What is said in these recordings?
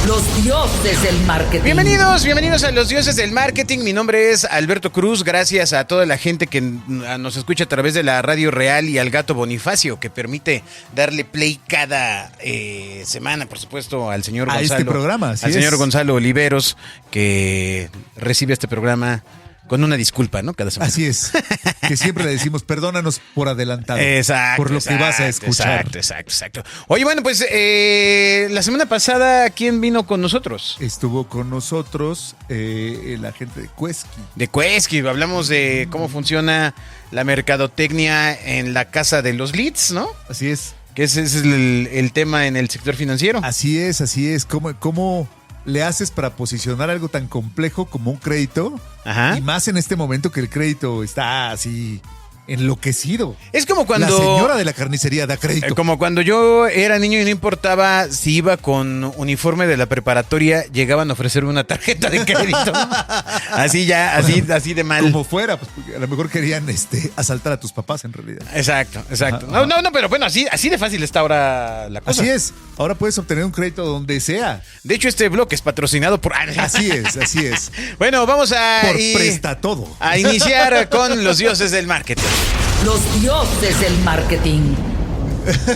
Los dioses del marketing. Bienvenidos a los dioses del marketing. Mi nombre es Alberto Cruz. Gracias a toda la gente que nos escucha a través de la Radio Real y al gato Bonifacio, que permite darle play cada semana, por supuesto, al señor Gonzalo. A este programa, al señor Gonzalo Oliveros, que recibe este programa con una disculpa, ¿no? Cada semana. Así es. Que siempre le decimos, perdónanos por adelantado. Exacto. Por lo que vas a escuchar. Exacto. Oye, bueno, pues la semana pasada, ¿quién vino con nosotros? Estuvo con nosotros la gente de Quesky. De Quesky. Hablamos de cómo funciona la mercadotecnia en la casa de los leads, ¿no? Así es. Que ese es el tema en el sector financiero. Así es. ¿Cómo le haces para posicionar algo tan complejo como un crédito? Ajá. Y más en este momento que el crédito está así enloquecido. Es como cuando la señora de la carnicería da crédito. Como cuando yo era niño y no importaba si iba con uniforme de la preparatoria, llegaban a ofrecerme una tarjeta de crédito. Así de mal. Como fuera, pues a lo mejor querían asaltar a tus papás en realidad. Exacto. Ajá. No, pero bueno, así de fácil está ahora la cosa. Así es. Ahora puedes obtener un crédito donde sea. De hecho, este bloque es patrocinado por... Así es. Bueno, vamos Presta todo. A iniciar con los dioses del marketing. Los dioses del marketing.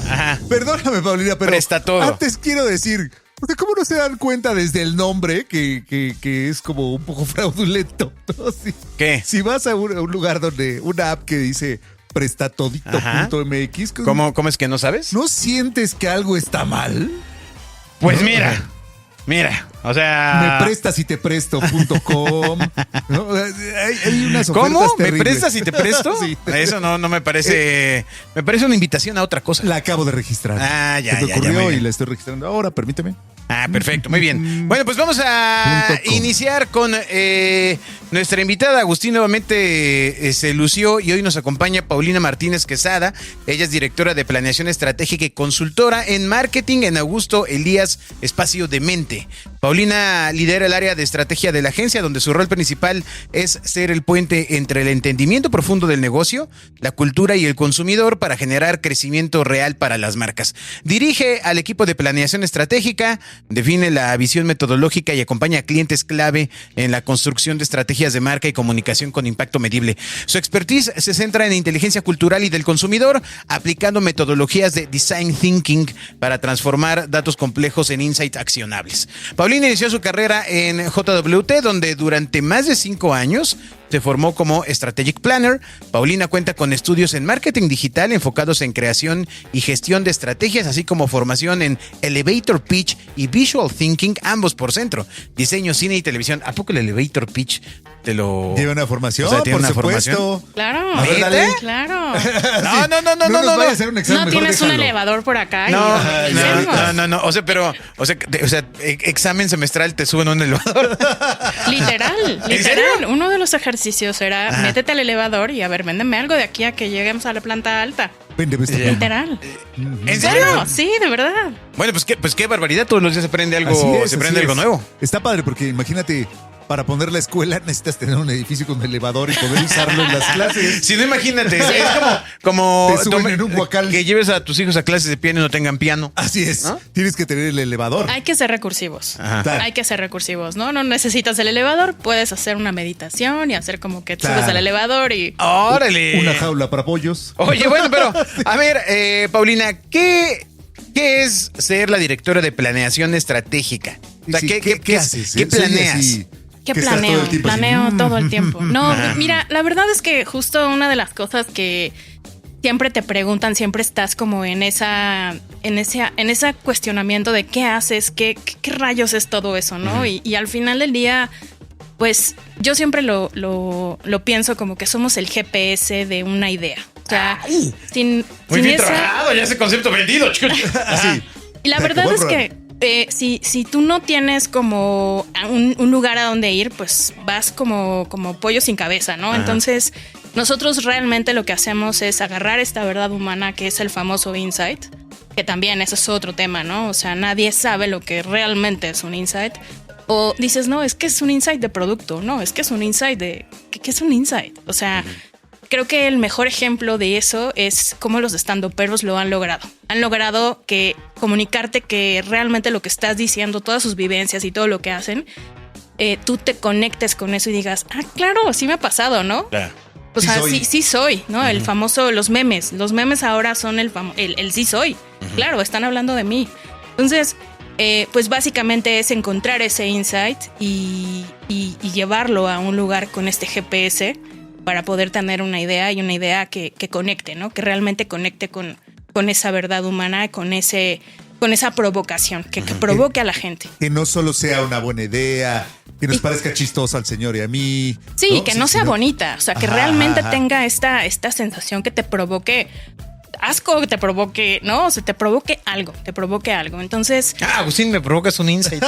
Ajá. Perdóname, Paulina, pero Presta todo. Antes quiero decir, ¿cómo no se dan cuenta desde el nombre que es como un poco fraudulento? ¿No? ¿Qué? Si vas a un lugar donde una app que dice prestatodito.mx, ¿Cómo es que no sabes? ¿No sientes que algo está mal? Pues mira, o sea... Me prestas y te presto.com. ¿No? Hay unas ofertas ¿Cómo? terribles. ¿Me prestas y te presto? Sí. Eso no me parece... Me parece una invitación a otra cosa. La acabo de registrar. Ya. Se me ocurrió muy y bien. la estoy registrando ahora, permíteme. Perfecto, muy bien. Bueno, pues vamos a iniciar con nuestra invitada. Agustín nuevamente se lució y hoy nos acompaña Paulina Martínez Quesada. Ella es directora de Planeación Estratégica y consultora en marketing en Augusto Elías Espacio de Mente. Paulina lidera el área de estrategia de la agencia, donde su rol principal es ser el puente entre el entendimiento profundo del negocio, la cultura y el consumidor para generar crecimiento real para las marcas. Dirige al equipo de planeación estratégica, define la visión metodológica y acompaña a clientes clave en la construcción de estrategias de marca y comunicación con impacto medible. Su expertise se centra en inteligencia cultural y del consumidor, aplicando metodologías de design thinking para transformar datos complejos en insights accionables. Paulina inició su carrera en JWT, donde durante más de 5 años se formó como Strategic Planner. Paulina cuenta con estudios en marketing digital enfocados en creación y gestión de estrategias, así como formación en Elevator Pitch y Visual Thinking, ambos por centro. Diseño, cine y televisión. ¿A poco el Elevator Pitch te lo... Lleva una formación, O sea, ¿tiene por una supuesto. formación? Claro. A ver, dale. Claro. No nos vaya a hacer un examen. No mejor tienes un déjalo. elevador por acá. No. O sea, examen semestral te suben a un elevador. Literal. ¿En serio? Uno de los ejercicios era métete al elevador y a ver, véndeme algo de aquí a que lleguemos a la planta alta. Véndeme esta Literal. ¿En serio? Claro, sí, de verdad. Bueno, pues qué barbaridad. Todos los días se aprende algo, Así es. algo nuevo. Está padre porque imagínate, para poner la escuela necesitas tener un edificio con elevador y poder usarlo en las clases. Si no, imagínate, es como Te suben en un guacal. que lleves a tus hijos a clases de piano y no tengan piano. Así es. ¿No? Tienes que tener el elevador. Hay que ser recursivos. Ajá. Claro. Hay que ser recursivos, ¿no? No necesitas el elevador, puedes hacer una meditación y hacer como que Claro. subes al elevador y... ¡Órale! Una jaula para pollos. Oye, bueno, pero, a ver, Paulina, ¿qué es ser la directora de planeación estratégica? O sea, Sí, ¿qué haces? ¿Qué planeas? Sí, ¿Qué que estás planeo? todo el tiempo así, Planeo todo el tiempo. No, Ah. mira, la verdad es que justo una de las cosas que siempre te preguntan, siempre estás como en ese cuestionamiento de qué haces, qué rayos es todo eso, ¿no? Y al final del día, pues yo siempre lo pienso como que somos el GPS de una idea. O sea, Muy sin bien esa... trabajado, ya ese concepto vendido. Así. Y la verdad es que si tú no tienes como un lugar a donde ir, pues vas como pollo sin cabeza, ¿no? Ajá. Entonces, nosotros realmente lo que hacemos es agarrar esta verdad humana que es el famoso insight, que también ese es otro tema, ¿no? O sea, nadie sabe lo que realmente es un insight. O dices, no, es que es un insight de producto, no, es que es un insight de... ¿Qué es un insight? O sea... creo que el mejor ejemplo de eso es cómo los estandoperos lo han logrado. Han logrado que comunicarte que realmente lo que estás diciendo, todas sus vivencias y todo lo que hacen, tú te conectes con eso y digas, claro, sí me ha pasado, ¿no? Claro. O Sí sea, soy. sí soy, ¿no? El famoso, los memes. Los memes ahora son el sí soy. Claro, están hablando de mí. Entonces, pues básicamente es encontrar ese insight y llevarlo a un lugar con este GPS para poder tener una idea y una idea que conecte, ¿no? Que realmente conecte con esa verdad humana, con esa provocación, que provoque a la gente. Que no solo sea una buena idea, que nos parezca chistosa al señor y a mí. Sí, que no sea bonita, o sea, que realmente ajá. tenga esta sensación que te provoque asco, que te provoque, ¿no? O sea, te provoque algo. Entonces, Agustín, me provocas un insight.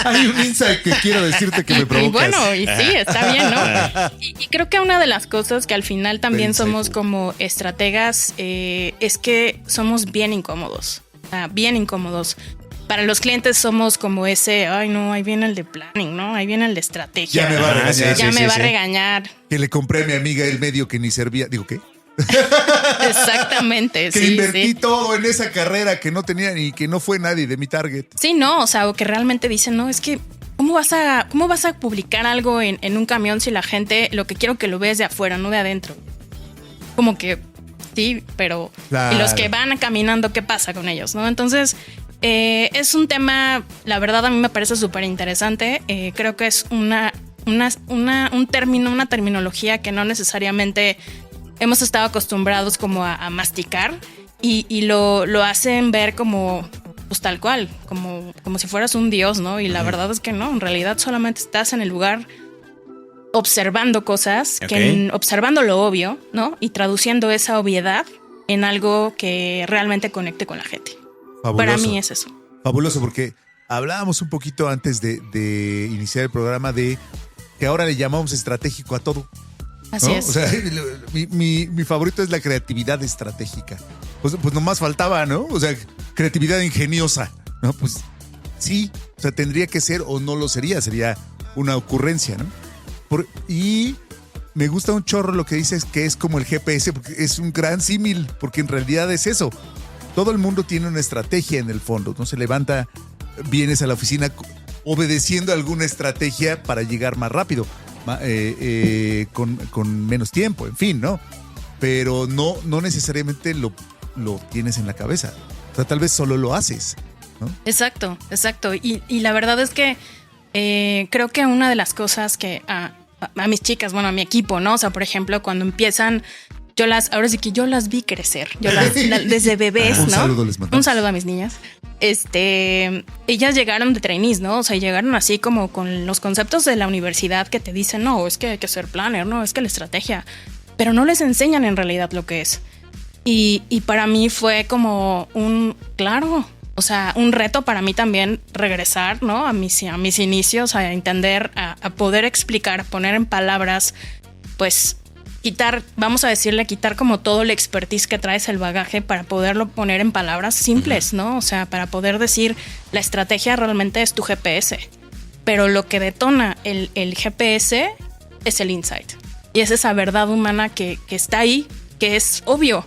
Hay un insight que quiero decirte que me provocas. y bueno, y sí, está bien, ¿no? Y creo que una de las cosas que al final también Insight. somos como estrategas es que somos bien incómodos. Bien incómodos. Para los clientes somos como ese, ay no, ahí viene el de planning, ¿no? Ahí viene el de estrategia. Ya me va a regañar. Ya me va a regañar. Que le compré a mi amiga el medio que ni servía. Digo, ¿qué? Exactamente, Que sí, invertí sí. todo en esa carrera que no tenía ni que no fue nadie de mi target. Sí, no, o sea, o que realmente dicen, no, es que ¿cómo vas a publicar algo en un camión si la gente lo que quiero que lo veas de afuera, no de adentro? Como que sí, pero Claro. y los que van caminando, ¿qué pasa con ellos, no? Entonces, es un tema, la verdad a mí me parece súper interesante. Creo que es un término, una terminología que no necesariamente hemos estado acostumbrados como a masticar y lo hacen ver como pues tal cual, como si fueras un dios, ¿no? Y la verdad es que no, en realidad solamente estás en el lugar observando cosas, observando lo obvio, ¿no? Y traduciendo esa obviedad en algo que realmente conecte con la gente. Fabuloso. Para mí es eso. Fabuloso, porque hablábamos un poquito antes de iniciar el programa de que ahora le llamamos estratégico a todo. Así ¿no? es. O sea, mi favorito es la creatividad estratégica. Pues nomás faltaba, ¿no? O sea, creatividad ingeniosa, ¿no? Pues sí, o sea, tendría que ser o no lo sería una ocurrencia, ¿no? Y me gusta un chorro lo que dices que es como el GPS, porque es un gran símil, porque en realidad es eso. Todo el mundo tiene una estrategia en el fondo, ¿no? Se levanta, vienes a la oficina obedeciendo alguna estrategia para llegar más rápido. Con menos tiempo, en fin, ¿no? Pero no necesariamente lo tienes en la cabeza. O sea, tal vez solo lo haces, ¿no? Exacto. Y la verdad es que creo que una de las cosas que a mis chicas, bueno, a mi equipo, ¿no? O sea, por ejemplo, cuando empiezan, ahora sí que yo las vi crecer. Desde bebés, Un ¿no? saludo les mandamos. Un saludo a mis niñas. Ellas llegaron de trainees, ¿no? O sea, llegaron así como con los conceptos de la universidad que te dicen, no, es que hay que ser planner, no, es que la estrategia, pero no les enseñan en realidad lo que es. Y para mí fue como o sea, un reto para mí también regresar, ¿no? A mis inicios, a entender, a poder explicar, poner en palabras, pues quitar como todo el expertise que traes, el bagaje, para poderlo poner en palabras simples, ¿no? O sea, para poder decir, la estrategia realmente es tu GPS, pero lo que detona el GPS es el insight. Y es esa verdad humana que está ahí, que es obvio,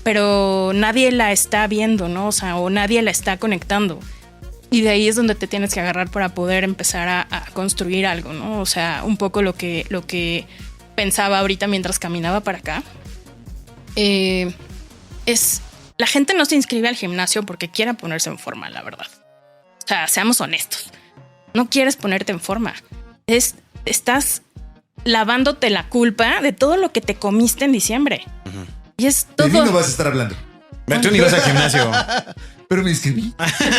pero nadie la está viendo, ¿no? O sea, o nadie la está conectando. Y de ahí es donde te tienes que agarrar para poder empezar a construir algo, ¿no? O sea, un poco lo que pensaba ahorita mientras caminaba para acá. La gente no se inscribe al gimnasio porque quiera ponerse en forma, la verdad. O sea, seamos honestos. No quieres ponerte en forma. Estás lavándote la culpa de todo lo que te comiste en diciembre. Y es todo. De mí no vas a estar hablando. Tú ni vas al gimnasio. Pero me inscribí.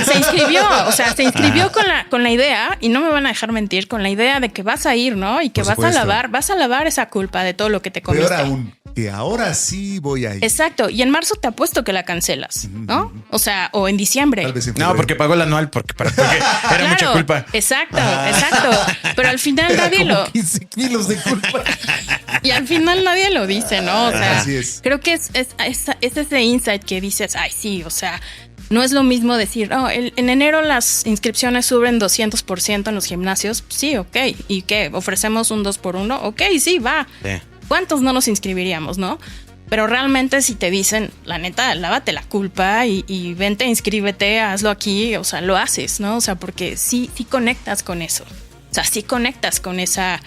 Se inscribió con la idea, y no me van a dejar mentir, con la idea de que vas a ir, ¿no? Y que Por vas supuesto. a lavar esa culpa de todo lo que te comiste. Peor aún, que ahora sí voy a ir. Exacto. Y en marzo te apuesto que la cancelas, ¿no? O sea, o en diciembre. Tal vez en No, febrero. porque pagó el anual porque era mucha culpa. Exacto. Pero al final Era nadie como lo... 15 kilos de culpa. Y al final nadie lo dice, ¿no? O sea, Así es. creo que es ese insight que dices, ay, sí, o sea, no es lo mismo decir, en enero las inscripciones suben 200% en los gimnasios. Sí, ok. ¿Y qué? ¿Ofrecemos un 2x1? Ok, sí, va. Sí. ¿cuántos no nos inscribiríamos, no? Pero realmente si te dicen, la neta, lávate la culpa y vente, inscríbete, hazlo aquí, o sea, lo haces, ¿no? O sea, porque sí conectas con eso. O sea, sí conectas con esa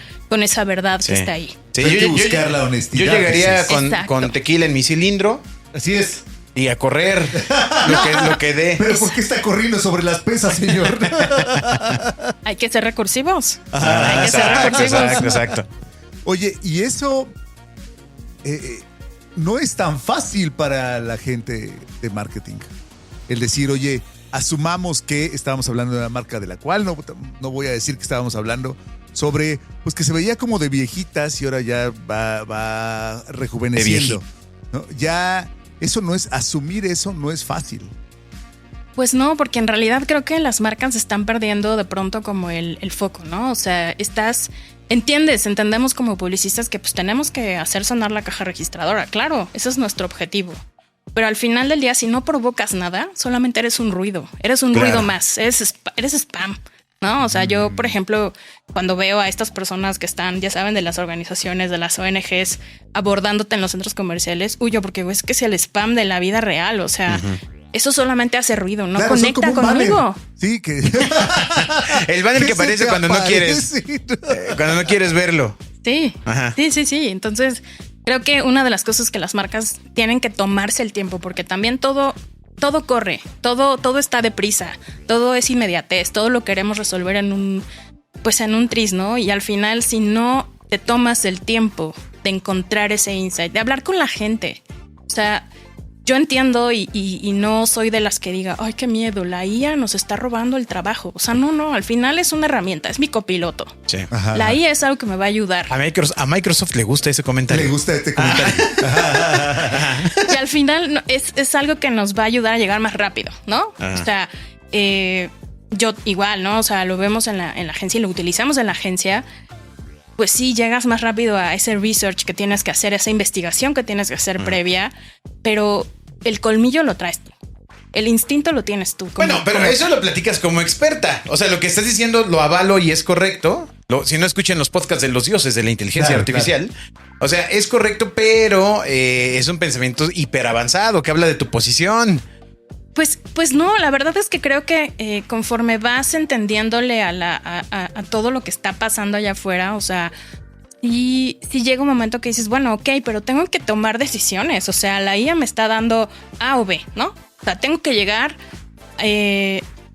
verdad que está ahí. Sí, Hay que buscar la honestidad. Yo llegaría Exacto. con tequila en mi cilindro. Así es. Y a correr lo que dé. Pero ¿por qué está corriendo sobre las pesas, señor? Hay que ser recursivos. Ah, Hay que ser recursivos. exacto. Oye, y eso no es tan fácil para la gente de marketing. El decir, oye, asumamos que estábamos hablando de una marca de la cual no voy a decir que estábamos hablando sobre, pues que se veía como de viejitas y ahora ya va rejuveneciendo, ¿no? Ya asumir eso no es fácil. Pues no, porque en realidad creo que las marcas están perdiendo de pronto como el foco, ¿no? O sea, entendemos como publicistas que pues tenemos que hacer sonar la caja registradora. Claro, ese es nuestro objetivo. Pero al final del día, si no provocas nada, solamente eres un ruido. Eres un ruido más. Eres spam, ¿no? O sea, yo, por ejemplo, cuando veo a estas personas que están, ya saben, de las organizaciones, de las ONGs, abordándote en los centros comerciales, huyo porque es que es el spam de la vida real. O sea, eso solamente hace ruido, no claro, conecta conmigo. Banner. Sí, que El banner que aparece cuando no quieres. Cuando no quieres verlo. Sí. Ajá. Sí. Entonces, creo que una de las cosas que las marcas tienen que tomarse el tiempo, porque también todo corre, todo está deprisa, todo es inmediatez, todo lo queremos resolver en un tris, ¿no? Y al final, si no te tomas el tiempo de encontrar ese insight, de hablar con la gente, o sea, yo entiendo y no soy de las que diga, ay, qué miedo, la IA nos está robando el trabajo. O sea, no, al final es una herramienta, es mi copiloto. Sí. Ajá. La IA es algo que me va a ayudar. A Microsoft le gusta ese comentario. le gusta este comentario. Y al final es algo que nos va a ayudar a llegar más rápido, ¿no? Ajá. O sea, yo igual, ¿no? O sea, lo vemos en la agencia y lo utilizamos en la agencia. Pues sí, llegas más rápido a ese research que tienes que hacer, esa investigación que tienes que hacer previa, pero el colmillo lo traes tú. El instinto lo tienes tú. Bueno, pero eso lo platicas como experta. O sea, lo que estás diciendo lo avalo y es correcto. Si no escuchen los podcasts de los dioses de la inteligencia artificial. Claro. O sea, es correcto, pero es un pensamiento hiperavanzado que habla de tu posición. Pues no, la verdad es que creo que conforme vas entendiéndole a todo lo que está pasando allá afuera, o sea, y si llega un momento que dices, bueno, ok, pero tengo que tomar decisiones. O sea, la IA me está dando A o B, ¿no? O sea, tengo que llegar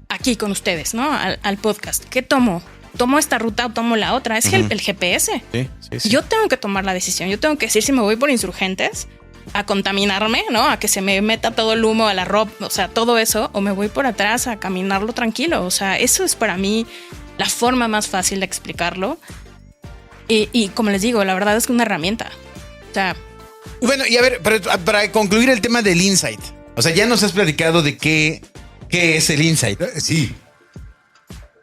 aquí con ustedes, ¿no? Al podcast. ¿Qué tomo? ¿Tomo esta ruta o tomo la otra? Es el GPS. Sí. Yo tengo que tomar la decisión. Yo tengo que decir si me voy por Insurgentes a contaminarme, ¿no? A que se me meta todo el humo a la ropa, o sea, todo eso, o me voy por atrás a caminarlo tranquilo. O sea, eso es para mí la forma más fácil de explicarlo. Y como les digo, la verdad es que es una herramienta. O sea. Bueno, y a ver, para concluir el tema del insight. O sea, ya nos has platicado de qué es el insight. Sí.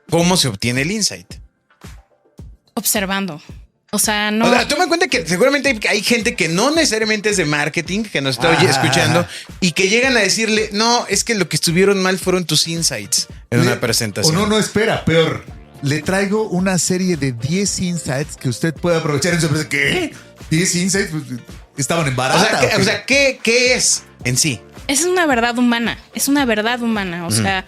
¿Cómo se obtiene el insight? Observando. O sea, no. O sea, toma en cuenta que seguramente hay gente que no necesariamente es de marketing, que nos está escuchando y que llegan a decirle, no, es que lo que estuvieron mal fueron tus insights en una presentación. O no, espera, peor. Le traigo una serie de 10 insights que usted puede aprovechar en su empresa. ¿Qué? 10 insights estaban en barata. O sea, ¿qué es en sí? Es una verdad humana. Es una verdad humana. O sea,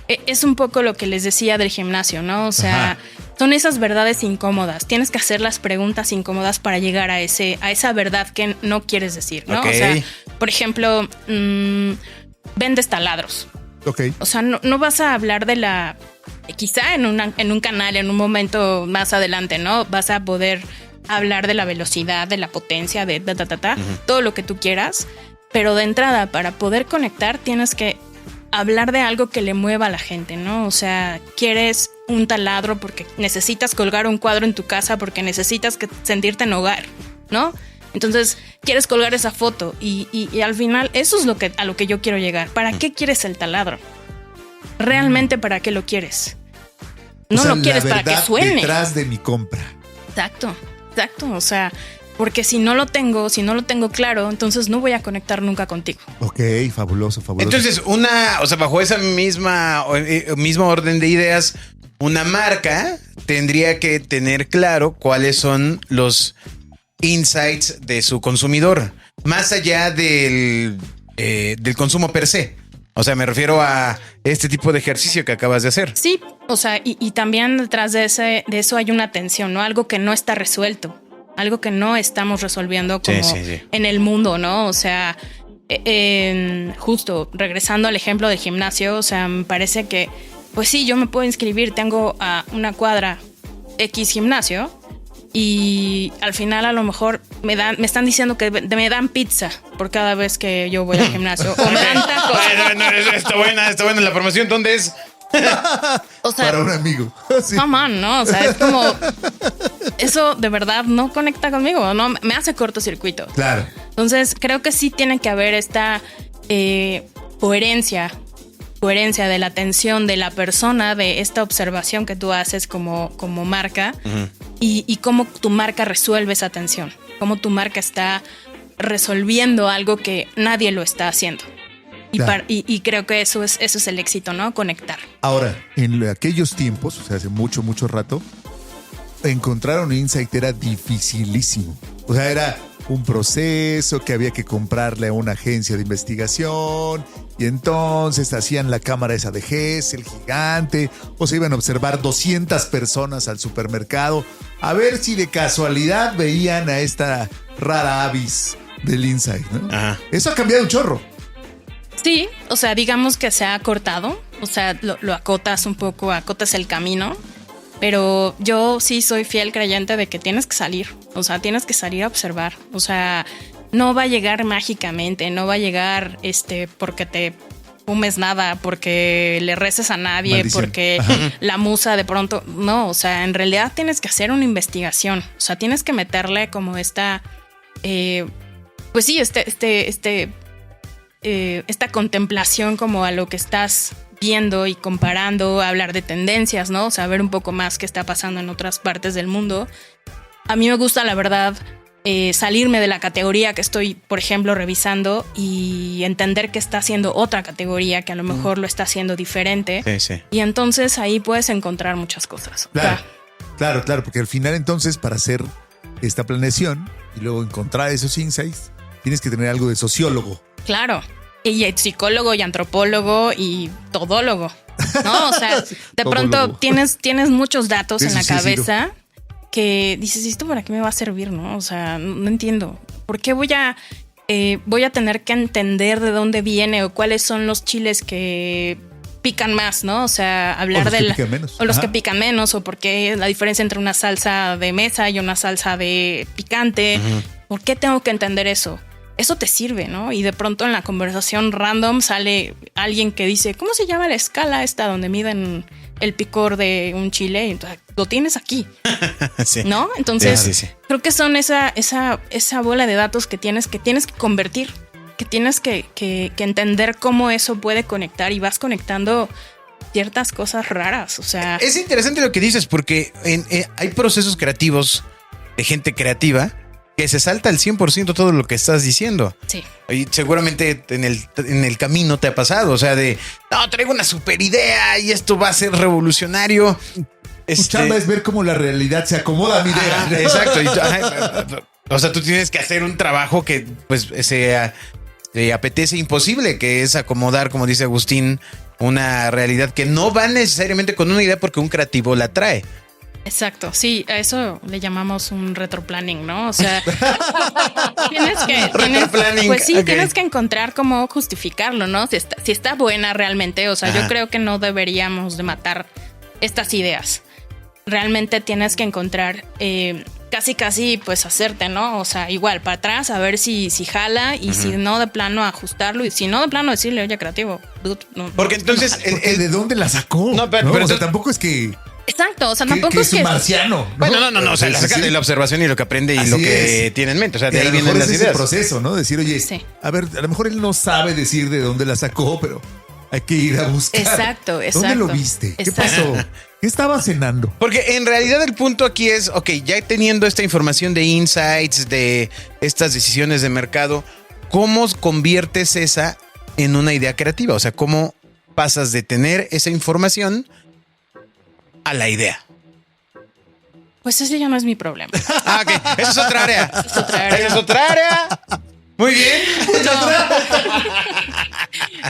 es un poco lo que les decía del gimnasio, ¿no? O sea, son esas verdades incómodas. Tienes que hacer las preguntas incómodas para llegar a esa verdad que no quieres decir, ¿no? Okay. O sea, por ejemplo, vendes taladros. Ok. O sea, no vas a hablar de la... Quizá en un canal, en un momento más adelante, ¿no? Vas a poder hablar de la velocidad, de la potencia, de todo lo que tú quieras. Pero de entrada, para poder conectar, tienes que hablar de algo que le mueva a la gente, ¿no? O sea, quieres un taladro porque necesitas colgar un cuadro en tu casa, porque necesitas sentirte en hogar, ¿no? Entonces, quieres colgar esa foto y al final eso es a lo que yo quiero llegar. ¿Para qué quieres el taladro? ¿Realmente para qué lo quieres? No lo quieres para que suene. Detrás de mi compra. Exacto. O sea, porque si no lo tengo claro, entonces no voy a conectar nunca contigo. Ok, fabuloso. Entonces, bajo esa mismo orden de ideas, una marca tendría que tener claro cuáles son los insights de su consumidor, más allá del consumo per se. O sea, me refiero a este tipo de ejercicio que acabas de hacer. Sí, o sea, y también detrás de eso hay una tensión, ¿no? Algo que no está resuelto, algo que no estamos resolviendo como en el mundo, ¿no? O sea, justo regresando al ejemplo del gimnasio, o sea, me parece que, pues sí, yo me puedo inscribir, tengo a una cuadra X gimnasio y al final a lo mejor me están diciendo que me dan pizza por cada vez que yo voy al gimnasio o me dan tacos. Está buena la promoción. ¿Dónde es? O sea, para un amigo. Sí. Come on, ¿no? O sea, es como eso de verdad no conecta conmigo, no me hace cortocircuito. Claro. Entonces creo que sí tiene que haber esta coherencia de la atención de la persona, de esta observación que tú haces como marca y cómo tu marca resuelve esa atención, cómo tu marca está resolviendo algo que nadie lo está haciendo. Claro. Y creo que eso es el éxito, ¿no? Conectar. Ahora, en aquellos tiempos, o sea, hace mucho rato, encontrar un insight era dificilísimo. O sea, era un proceso que había que comprarle a una agencia de investigación y entonces hacían la cámara esa de Hess, el gigante, o se iban a observar 200 personas al supermercado a ver si de casualidad veían a esta rara avis del insight, ¿no? Ajá. Eso ha cambiado un chorro. Sí, o sea, digamos que se ha acortado, o sea, lo acotas un poco, acotas el camino, pero yo sí soy fiel creyente de que tienes que salir, o sea, tienes que salir a observar, o sea, no va a llegar mágicamente, no va a llegar porque te fumes nada, porque le reces a nadie, maldición, porque la musa de pronto, no, o sea, en realidad tienes que hacer una investigación, o sea, tienes que meterle como esta, pues sí, esta contemplación como a lo que estás viendo y comparando, hablar de tendencias, ¿no? Saber un poco más qué está pasando en otras partes del mundo. A mí me gusta, la verdad, salirme de la categoría que estoy, por ejemplo, revisando y entender que está haciendo otra categoría que a lo mejor lo está haciendo diferente. Sí. Y entonces ahí puedes encontrar muchas cosas. Claro, claro, porque al final entonces para hacer esta planeación y luego encontrar esos insights, tienes que tener algo de sociólogo. Claro. Y psicólogo y antropólogo y todólogo, ¿no? O sea, de pronto tienes muchos datos en la cabeza que dices, ¿esto para qué me va a servir, no? O sea, no entiendo. ¿Por qué voy a tener que entender de dónde viene o cuáles son los chiles que pican más, ¿no? O sea, hablar de los que pican menos o por qué la diferencia entre una salsa de mesa y una salsa de picante. ¿Por qué tengo que entender eso? Eso te sirve, ¿no? Y de pronto en la conversación random sale alguien que dice, ¿cómo se llama la escala esta donde miden el picor de un chile? Y entonces, lo tienes aquí, Sí. ¿no? Entonces, Sí. creo que son esa bola de datos que tienes que convertir, que tienes que entender cómo eso puede conectar y vas conectando ciertas cosas raras, o sea... Es interesante lo que dices porque hay procesos creativos de gente creativa que se salta al 100% todo lo que estás diciendo. Sí. Y seguramente en el camino te ha pasado. O sea, no, traigo una super idea y esto va a ser revolucionario. Tu chamba es ver cómo la realidad se acomoda a mi idea. Exacto. O sea, tú tienes que hacer un trabajo que pues se apetece imposible, que es acomodar, como dice Agustín, una realidad que no va necesariamente con una idea porque un creativo la trae. Exacto, sí, a eso le llamamos un retroplanning, ¿no? O sea, tienes que encontrar cómo justificarlo, ¿no? Si está buena realmente, o sea, yo creo que no deberíamos de matar estas ideas. Realmente tienes que encontrar, casi pues hacerte, ¿no? O sea, igual para atrás a ver si jala y si no de plano ajustarlo y si no de plano decirle, oye, creativo, dude, no. Porque entonces, ¿de dónde la sacó? No, pero o sea, tampoco es que... Exacto, o sea, tampoco es un marciano, ¿no? Bueno, no, o sea, la saca de la observación y lo que aprende y así lo que es. tiene en mente. O sea, de Y ahí a lo vienen mejor las es ideas. ese proceso, ¿no? Decir, oye, Sí. a ver, a lo mejor él no sabe decir de dónde la sacó, pero hay que ir a buscar. Exacto. ¿Dónde lo viste? ¿Qué pasó? ¿Qué estaba cenando? Porque en realidad el punto aquí es, ok, ya teniendo esta información de insights, de estas decisiones de mercado, ¿cómo conviertes esa en una idea creativa? O sea, ¿cómo pasas de tener esa información a la idea? Pues ese ya no es mi problema. Ah, ok. Eso es otra área. Es otra área. Esa es otra área. Muy bien.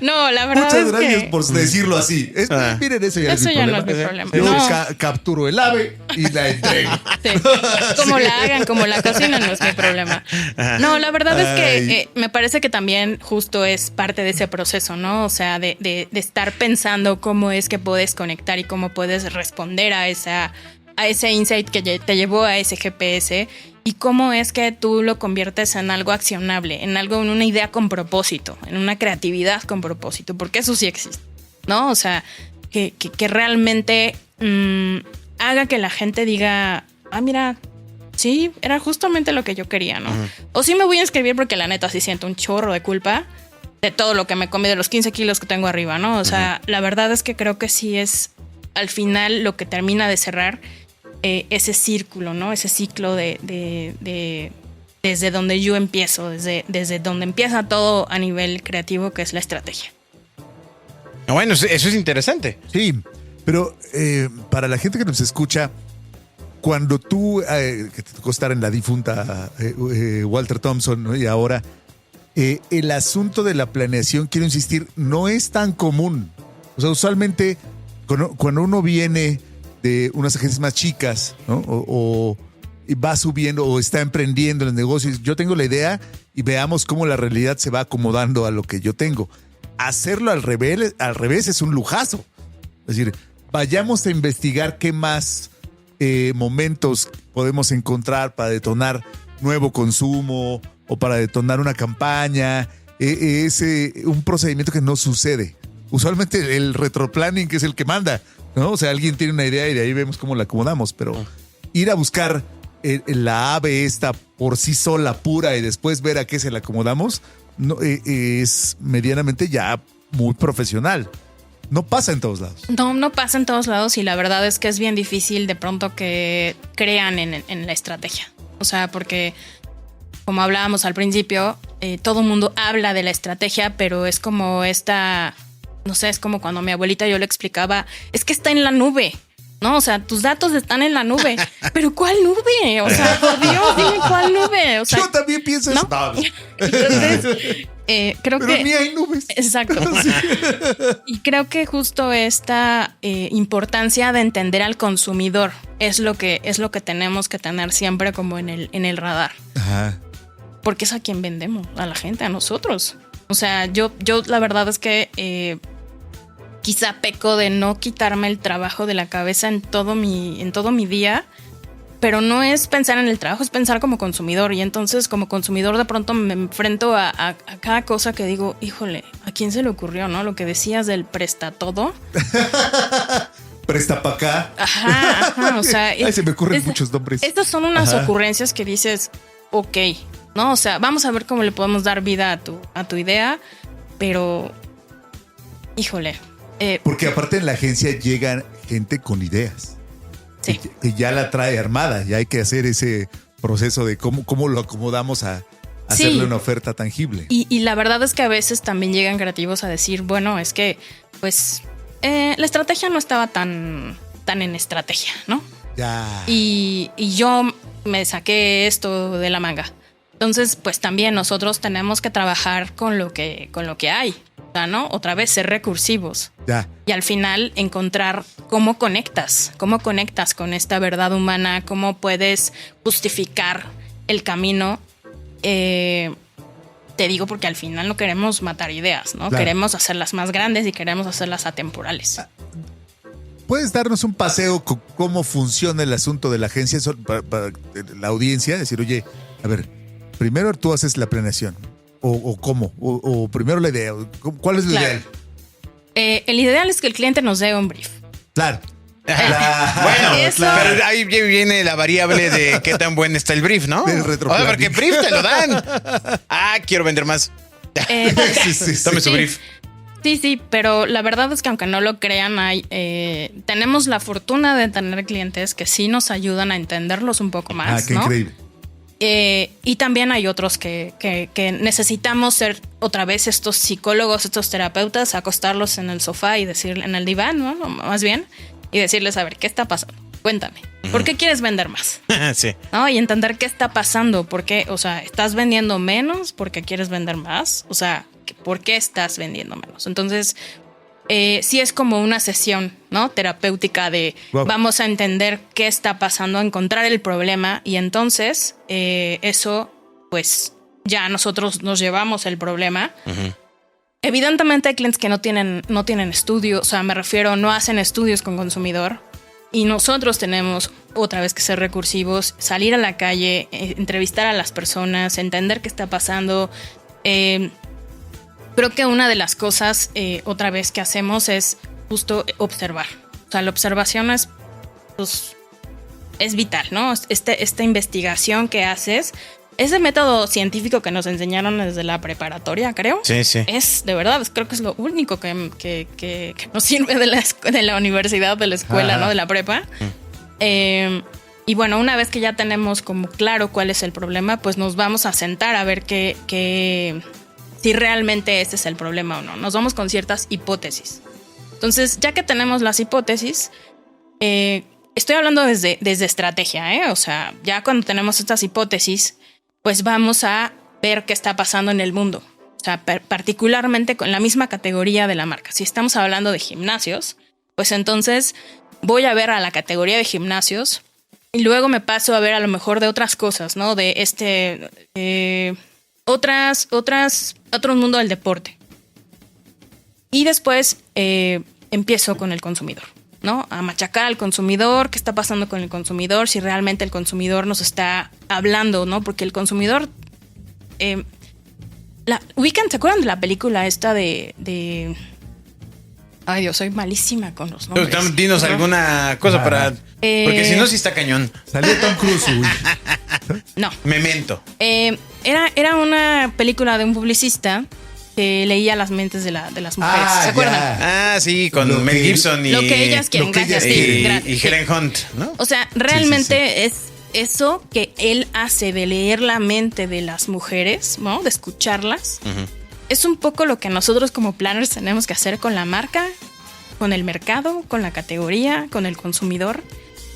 No, la verdad Muchas es gracias que por decirlo así. Miren, eso ya Eso es mi ya no problema. es mi problema. Yo No. capturo el ave y la entrego. sí, como la hagan, como la cocinan, no es mi problema. No, la verdad es que me parece que también justo es parte de ese proceso, ¿no? O sea, de estar pensando cómo es que puedes conectar y cómo puedes responder a ese insight que te llevó a ese GPS y cómo es que tú lo conviertes en algo accionable, en una idea con propósito, en una creatividad con propósito, porque eso sí existe, ¿no? O sea, que realmente haga que la gente diga, ah, mira, sí, era justamente lo que yo quería, ¿no? O sí me voy a inscribir porque la neta sí siento un chorro de culpa de todo lo que me comí, de los 15 kilos que tengo arriba, ¿no? O sea, la verdad es que creo que sí es al final lo que termina de cerrar ese círculo, ¿no? Ese ciclo de desde donde yo empiezo, desde donde empieza todo a nivel creativo, que es la estrategia. Bueno, eso es interesante. Sí, pero para la gente que nos escucha, cuando tú, que te tocó estar en la difunta Walter Thompson, ¿no? Y ahora, el asunto de la planeación, quiero insistir, no es tan común. O sea, usualmente cuando uno viene de unas agencias más chicas, ¿no? O va subiendo o está emprendiendo en el negocio, yo tengo la idea y veamos cómo la realidad se va acomodando a lo que yo tengo. Hacerlo al revés es un lujazo. Es decir, vayamos a investigar qué más momentos podemos encontrar para detonar nuevo consumo o para detonar una campaña. Es un procedimiento que no sucede. Usualmente el retroplanning, que es el que manda, ¿no? O sea, alguien tiene una idea y de ahí vemos cómo la acomodamos, pero ir a buscar la ave esta por sí sola, pura, y después ver a qué se la acomodamos, no, es medianamente ya muy profesional. No pasa en todos lados. No pasa en todos lados y la verdad es que es bien difícil de pronto que crean en la estrategia. O sea, porque como hablábamos al principio, todo el mundo habla de la estrategia, pero es como no sé, es como cuando mi abuelita yo le explicaba, es que está en la nube, ¿no? O sea, tus datos están en la nube. ¿Pero cuál nube? O sea, por Dios, dime cuál nube. O sea, yo también pienso ¿no? eso. No. Entonces, creo pero que ni hay nubes. Exacto. Sí. Y creo que justo esta importancia de entender al consumidor es lo que tenemos que tener siempre como en el radar. Ajá. Porque es a quien vendemos, a la gente, a nosotros. O sea, yo la verdad es que quizá peco de no quitarme el trabajo de la cabeza en todo mi día, pero no es pensar en el trabajo, es pensar como consumidor. Y entonces como consumidor de pronto me enfrento a cada cosa que digo, híjole, ¿a quién se le ocurrió, no? Lo que decías del presta todo. Presta para acá. Ajá, o sea. Ay, se me ocurren muchos nombres. Estas son unas ocurrencias que dices, ok, ¿no? O sea, vamos a ver cómo le podemos dar vida a tu idea, pero, híjole. Porque aparte en la agencia llegan gente con ideas. Sí. Y ya la trae armada. Ya hay que hacer ese proceso de cómo lo acomodamos a hacerle una oferta tangible. Y la verdad es que a veces también llegan creativos a decir, bueno, es que, pues, la estrategia no estaba tan en estrategia, ¿no? Ya. Y yo me saqué esto de la manga. Entonces, pues también nosotros tenemos que trabajar con lo que hay, ¿no? Otra vez ser recursivos. Ya. Y al final encontrar cómo conectas con esta verdad humana, cómo puedes justificar el camino. Te digo porque al final no queremos matar ideas, ¿no? Claro. Queremos hacerlas más grandes y queremos hacerlas atemporales. ¿Puedes darnos un paseo con cómo funciona el asunto de la agencia para la audiencia? Decir, oye, a ver, primero tú haces la planeación. ¿O cómo? ¿O primero la idea? ¿Cuál es lo ideal? El ideal es que el cliente nos dé un brief. Claro. Bueno, Eso. pero ahí viene la variable de qué tan buen está el brief, ¿no? Del retroplanning. Porque brief te lo dan. Quiero vender más. Sí. Tome su brief. Sí, pero la verdad es que aunque no lo crean, tenemos la fortuna de tener clientes que sí nos ayudan a entenderlos un poco más, qué ¿no? increíble. Y también hay otros que necesitamos ser otra vez estos psicólogos, estos terapeutas, acostarlos en el sofá y decirle, en el diván, ¿no? Más bien, y decirles, a ver, ¿qué está pasando? cuéntame, ¿por qué quieres vender más? Sí. ¿No? Y entender qué está pasando, por qué, o sea, ¿estás vendiendo menos porque quieres vender más? O sea, ¿por qué estás vendiendo menos? Entonces, sí es como una sesión, ¿no? Terapéutica de vamos a entender qué está pasando, encontrar el problema y entonces eso, pues ya nosotros nos llevamos el problema. Evidentemente hay clientes que no tienen estudios, o sea, me refiero, no hacen estudios con consumidor y nosotros tenemos otra vez que ser recursivos, salir a la calle, entrevistar a las personas, entender qué está pasando. Creo que una de las cosas, otra vez, que hacemos es justo observar. O sea, la observación es, pues, es vital, ¿no? Esta investigación que haces, ese método científico que nos enseñaron desde la preparatoria, creo. Sí, sí. Es, de verdad, creo que es lo único que nos sirve de la universidad, de la escuela, ¿no? De la prepa. Y bueno, una vez que ya tenemos como claro cuál es el problema, pues nos vamos a sentar a ver si realmente este es el problema o no. Nos vamos con ciertas hipótesis. Entonces, ya que tenemos las hipótesis, estoy hablando desde estrategia, ¿eh? O sea, ya cuando tenemos estas hipótesis, pues vamos a ver qué está pasando en el mundo. O sea, particularmente con la misma categoría de la marca. Si estamos hablando de gimnasios, pues entonces voy a ver a la categoría de gimnasios y luego me paso a ver a lo mejor de otras cosas, ¿no? De otro mundo del deporte. Y después empiezo con el consumidor, ¿no? A machacar al consumidor, qué está pasando con el consumidor, si realmente el consumidor nos está hablando, ¿no? Porque el consumidor... ¿se acuerdan de la película esta de... Ay, Dios, soy malísima con los nombres. Pero, dinos alguna cosa para... Porque si no, sí está cañón. Salió Tom Cruise, güey. No. Memento. Era una película de un publicista que leía las mentes de las mujeres. ¿Se acuerdan? Ah, sí, con Mel Gibson y... Lo que ellas quieren, gracias. Y Helen Hunt, ¿no? O sea, realmente es eso que él hace de leer la mente de las mujeres, ¿no? De escucharlas. Es un poco lo que nosotros como planners tenemos que hacer con la marca, con el mercado, con la categoría, con el consumidor,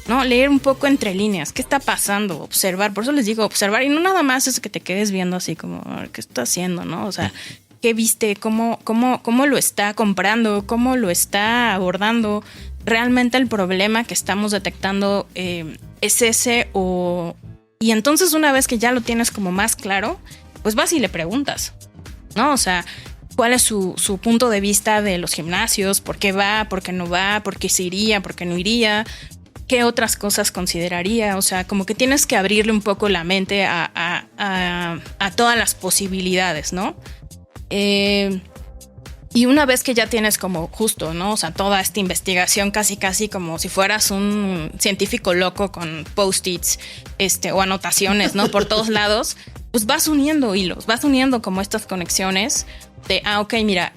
¿no? Leer un poco entre líneas. ¿Qué está pasando? Observar. Por eso les digo observar. Y no nada más es que te quedes viendo así como, ¿qué está haciendo? ¿No? O sea, ¿qué viste? ¿Cómo lo está comprando? ¿Cómo lo está abordando? ¿Realmente el problema que estamos detectando es ese? Y entonces una vez que ya lo tienes como más claro, pues vas y le preguntas, ¿no? O sea, ¿cuál es su punto de vista de los gimnasios? ¿Por qué va? ¿Por qué no va? ¿Por qué se iría? ¿Por qué no iría? ¿Qué otras cosas consideraría? O sea, como que tienes que abrirle un poco la mente a todas las posibilidades, ¿no? Y una vez que ya tienes como justo, ¿no? O sea, toda esta investigación casi como si fueras un científico loco con post-its o anotaciones, ¿no? Por todos lados, pues vas uniendo hilos, vas uniendo como estas conexiones de, ok, mira,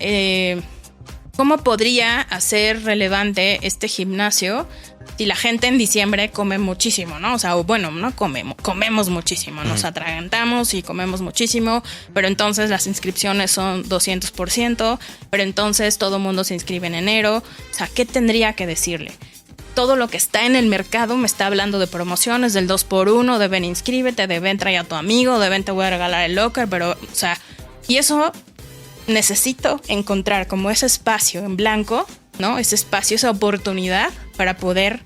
¿cómo podría hacer relevante este gimnasio si la gente en diciembre come muchísimo, ¿no? O sea, bueno, no comemos muchísimo, nos atragantamos y comemos muchísimo, pero entonces las inscripciones son 200%, pero entonces todo mundo se inscribe en enero. O sea, ¿qué tendría que decirle? Todo lo que está en el mercado me está hablando de promociones, del 2x1, de ven inscríbete, de ven trae a tu amigo, de ven te voy a regalar el locker, pero, o sea, y eso necesito encontrar como ese espacio en blanco, ¿no? Ese espacio, esa oportunidad para poder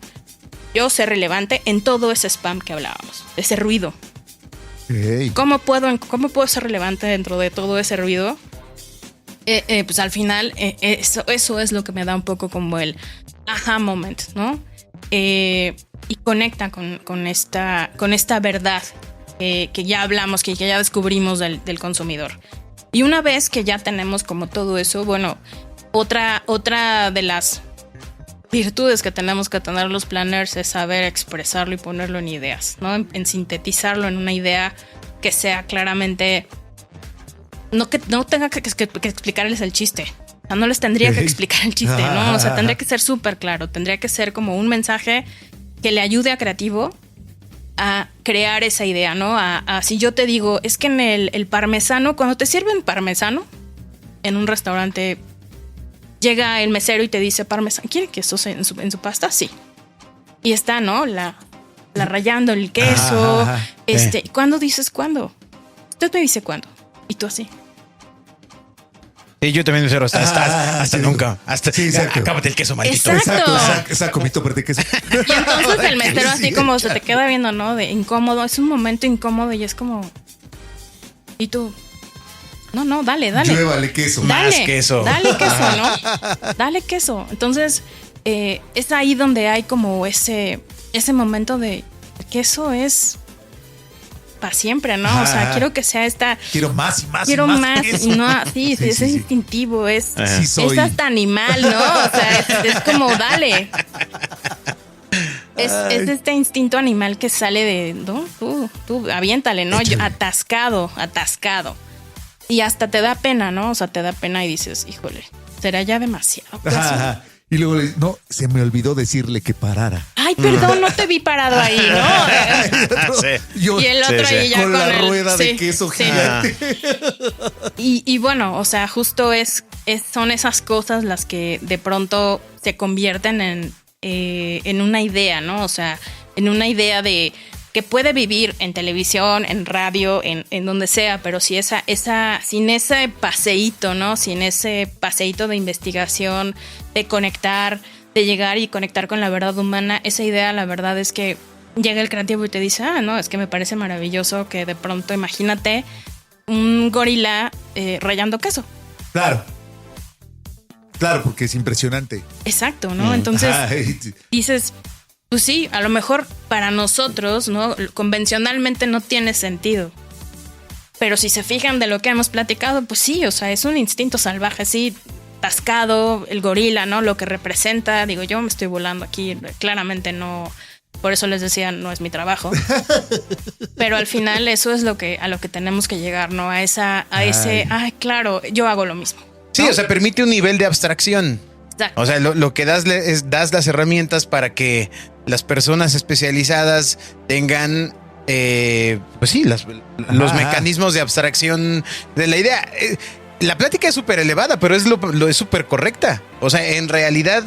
yo ser relevante en todo ese spam que hablábamos, ese ruido. Hey. ¿Cómo puedo ser relevante dentro de todo ese ruido? Pues al final eso es lo que me da un poco como el aha moment, ¿no? Y conecta con esta verdad que ya hablamos, que ya descubrimos del consumidor. Y una vez que ya tenemos como todo eso, bueno, otra de las virtudes que tenemos que tener los planners es saber expresarlo y ponerlo en ideas, ¿no? En sintetizarlo en una idea que sea claramente... No tenga que explicarles el chiste. O sea, no les tendría que explicar el chiste, ¿no? O sea, tendría que ser súper claro. Tendría que ser como un mensaje que le ayude a creativo a crear esa idea, ¿no? Si yo te digo, es que en el parmesano, cuando te sirven parmesano en un restaurante, llega el mesero y te dice parmesano, ¿quiere queso en su pasta? Sí. Y está, ¿no? La rallando el queso. Ajá, ¿Cuándo dices cuándo? Usted me dice cuándo. Y tú así. Sí, yo también me cero hasta sí. nunca. Hasta Sí, exacto. acábate el queso, maldito. Exacto. Saco mi topper de queso. Y entonces el mesero así como se te queda viendo, ¿no? De incómodo. Es un momento incómodo y es como... Y tú... No, dale. Llévale queso. Más queso. Dale queso, ¿no? Dale queso. Entonces, es ahí donde hay como ese momento de queso es para siempre, ¿no? O sea, quiero que sea esta... Quiero más y más. Quiero y más. más. queso. No, sí, es instintivo, es Sí soy. hasta animal, ¿no? O sea, es como dale. Es este instinto animal que sale de... No, tú, aviéntale, ¿no? Yo, atascado. Y hasta te da pena, ¿no? O sea, te da pena y dices, híjole, será ya demasiado. Ajá. Y luego le no, se me olvidó decirle que parara. Ay, perdón, no te vi parado ahí, ¿no? Sí. Yo, Y el otro Sí, ahí sí. ya con la rueda de sí, queso sí. gigante. Y bueno, o sea, justo son esas cosas las que de pronto se convierten en una idea, ¿no? O sea, en una idea de que puede vivir en televisión, en radio, en donde sea, pero si sin ese paseíto, ¿no? Sin ese paseíto de investigación, de conectar, de llegar y conectar con la verdad humana, esa idea, la verdad es que llega el creativo y te dice, no, es que me parece maravilloso que de pronto, imagínate un gorila rallando queso. Claro, porque es impresionante. Exacto, ¿no? Entonces Ay, dices, pues sí, a lo mejor para nosotros, ¿no? Convencionalmente no tiene sentido. Pero si se fijan de lo que hemos platicado, pues sí, o sea, es un instinto salvaje, sí, atascado, el gorila, ¿no? Lo que representa, digo, yo me estoy volando aquí, claramente no, por eso les decía, no es mi trabajo. Pero al final eso es a lo que tenemos que llegar, ¿no? A ese, claro, yo hago lo mismo. Sí, ¿no? o sea, permite un nivel de abstracción. Exacto. O sea, lo que das las herramientas para que las personas especializadas tengan, pues sí, los mecanismos de abstracción de la idea. La plática es súper elevada, pero es súper correcta. O sea, en realidad,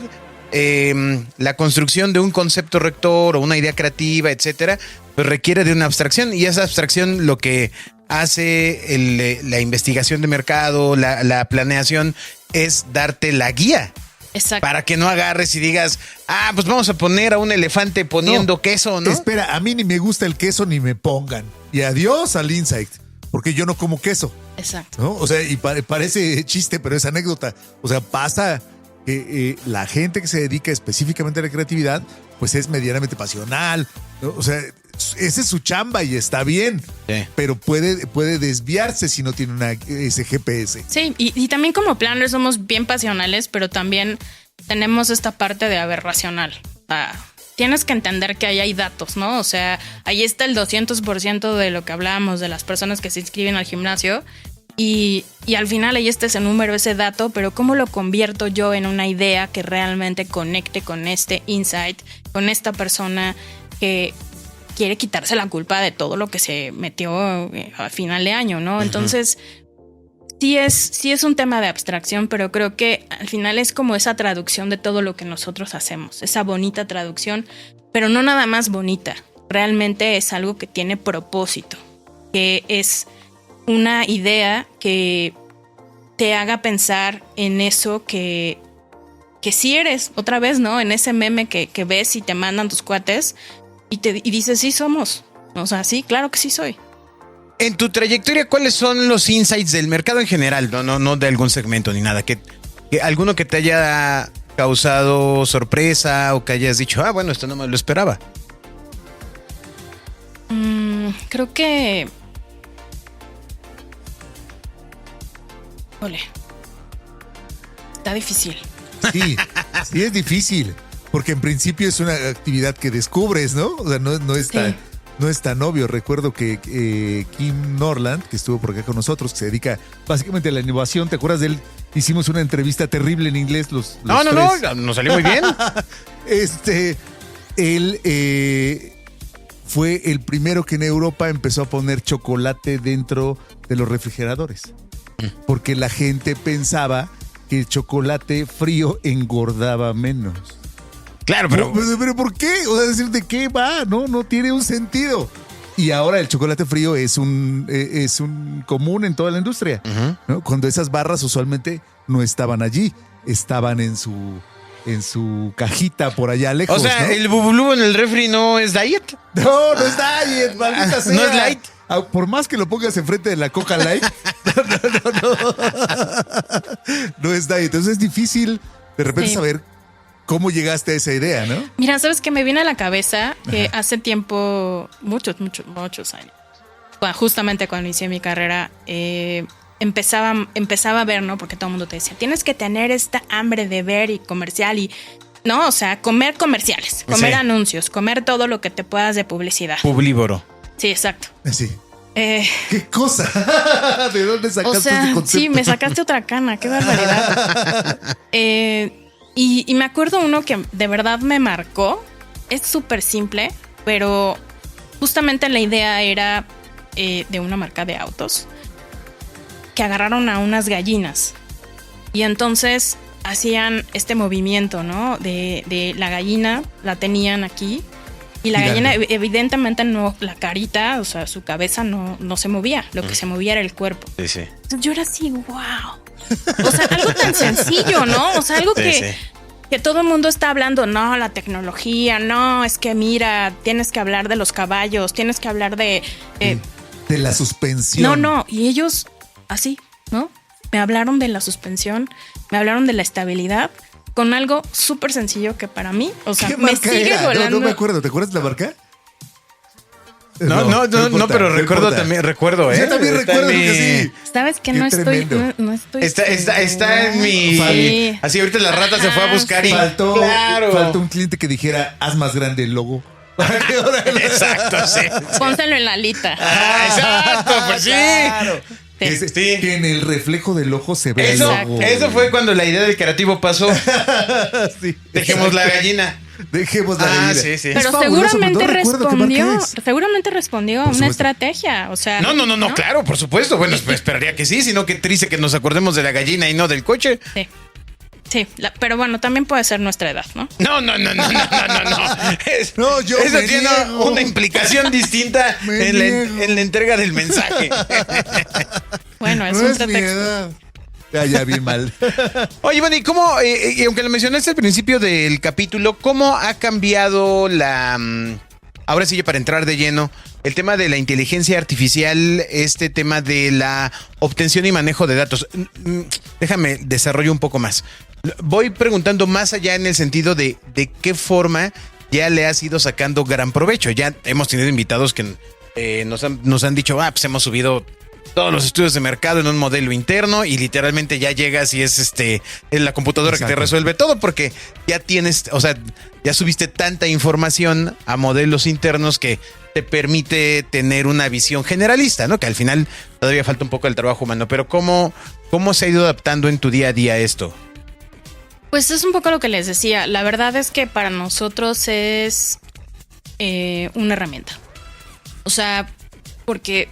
la construcción de un concepto rector o una idea creativa, etcétera, pues requiere de una abstracción, y esa abstracción lo que hace la investigación de mercado, la planeación, es darte la guía. Exacto. Para que no agarres y digas, pues vamos a poner a un elefante poniendo queso, ¿no? Espera, a mí ni me gusta el queso ni me pongan. Y adiós al insight, porque yo no como queso. Exacto. ¿No? O sea, y parece chiste, pero es anécdota. O sea, pasa que la gente que se dedica específicamente a la creatividad, pues es medianamente pasional, ¿no? O sea, esa es su chamba y está bien, Sí. pero puede desviarse si no tiene ese GPS. Sí, y también como planners somos bien pasionales, pero también tenemos esta parte de aberracional. Tienes que entender que ahí hay datos, ¿no? O sea, ahí está el 200% de lo que hablábamos de las personas que se inscriben al gimnasio y al final ahí está ese número, ese dato, pero ¿cómo lo convierto yo en una idea que realmente conecte con este insight, con esta persona que quiere quitarse la culpa de todo lo que se metió a final de año, ¿no? Entonces, sí es un tema de abstracción, pero creo que al final es como esa traducción de todo lo que nosotros hacemos, esa bonita traducción, pero no nada más bonita, realmente es algo que tiene propósito, que es una idea que te haga pensar en eso que sí eres, otra vez, ¿no? En ese meme que ves y te mandan tus cuates y dices, sí somos. O sea, sí, claro que sí soy. En tu trayectoria, ¿cuáles son los insights del mercado en general? No de algún segmento ni nada. Que alguno que te haya causado sorpresa o que hayas dicho, bueno, esto no me lo esperaba. Creo que... Ole. Está difícil. Sí, sí es difícil, porque en principio es una actividad que descubres, ¿no? O sea, no es tan obvio. Recuerdo que Kim Norland, que estuvo por acá con nosotros, que se dedica básicamente a la innovación, ¿te acuerdas de él? Hicimos una entrevista terrible en inglés los No, tres. nos salió muy bien. Él fue el primero que en Europa empezó a poner chocolate dentro de los refrigeradores, porque la gente pensaba que el chocolate frío engordaba menos. Claro, pero ¿Pero por qué? O sea, decir, ¿de qué va? No tiene un sentido. Y ahora el chocolate frío es un común en toda la industria, ¿no? Cuando esas barras usualmente no estaban allí, estaban en su cajita por allá lejos. o sea, ¿no? el bubulú en el refri no es diet. No es diet, maldita sea. ¿No es light? Por más que lo pongas enfrente de la Coca Light, no es diet. Entonces es difícil de repente Sí. saber cómo llegaste a esa idea, ¿no? Mira, ¿sabes qué me viene a la cabeza? Que hace tiempo, muchos años, justamente cuando inicié mi carrera, empezaba a ver, ¿no? Porque todo el mundo te decía, tienes que tener esta hambre de ver y comercial y... No, o sea, comer comerciales, comer Sí. anuncios, comer todo lo que te puedas de publicidad. Publivoro. Sí, exacto. Así. Eh, ¿Qué cosa? ¿De dónde sacaste o sea, ese concepto? sí, me sacaste otra cana, qué barbaridad. Y me acuerdo uno que de verdad me marcó. Es súper simple, pero justamente la idea era de una marca de autos que agarraron a unas gallinas y entonces hacían este movimiento, ¿no? De la gallina, la tenían aquí y la Girando. gallina evidentemente no, la carita, o sea, su cabeza no se movía, lo que se movía era el cuerpo. Sí, sí. Entonces yo era así, wow. O sea, algo tan sencillo, ¿no? O sea, algo Sí, que, sí. que todo el mundo está hablando, no, la tecnología, no, es que mira, tienes que hablar de los caballos, tienes que hablar de... De la suspensión. no, y ellos así, ¿no? Me hablaron de la suspensión, me hablaron de la estabilidad, con algo súper sencillo que para mí, o sea, ¿Qué me marca sigue era? volando. No me acuerdo. ¿Te acuerdas de la marca? No, importa, pero no recuerdo importa. también, recuerdo, ¿eh? Yo también Está recuerdo en mi- que sí. ¿Sabes que Qué no estoy? tremendo. No estoy. Está en mi... Sí. Así ahorita la rata se fue a buscar y... Faltó Claro. un cliente que dijera, haz más grande el logo. Para que ahora- Exacto, sí. Pónselo en la alita. Ah, exacto, pues sí. Claro. Sí. Que en el reflejo del ojo se ve Eso, el logo. eso fue cuando la idea del creativo pasó. Sí, Dejemos la exacto. gallina. Dejemos la Ah, gallina. sí, sí. Es Pero fabuloso, seguramente no recuerdo qué marca respondió. es. Seguramente respondió a Por una supuesto. estrategia. O sea. No, claro, por supuesto. Bueno, esperaría que sí, sino que triste que nos acordemos de la gallina y no del coche. Sí. Sí, pero bueno, también puede ser nuestra edad, ¿no? No. No, yo Eso me tiene niego. una implicación distinta Me en niego. la entrega del mensaje. Bueno, es No un es mi pretexto. edad. Ya, bien mal. Oye, bueno, ¿y cómo, y aunque lo mencionaste al principio del capítulo, cómo ha cambiado ahora sí, ya para entrar de lleno, el tema de la inteligencia artificial, este tema de la obtención y manejo de datos? Déjame desarrollo un poco más. Voy preguntando más allá en el sentido de qué forma ya le has ido sacando gran provecho. Ya hemos tenido invitados que nos han dicho, pues hemos subido todos los estudios de mercado en un modelo interno y literalmente ya llegas y es en la computadora que te Exacto. resuelve todo porque ya tienes, o sea, ya subiste tanta información a modelos internos que te permite tener una visión generalista, ¿no? Que al final todavía falta un poco el trabajo humano, pero ¿cómo se ha ido adaptando en tu día a día esto? Pues es un poco lo que les decía. La verdad es que para nosotros es una herramienta. O sea, porque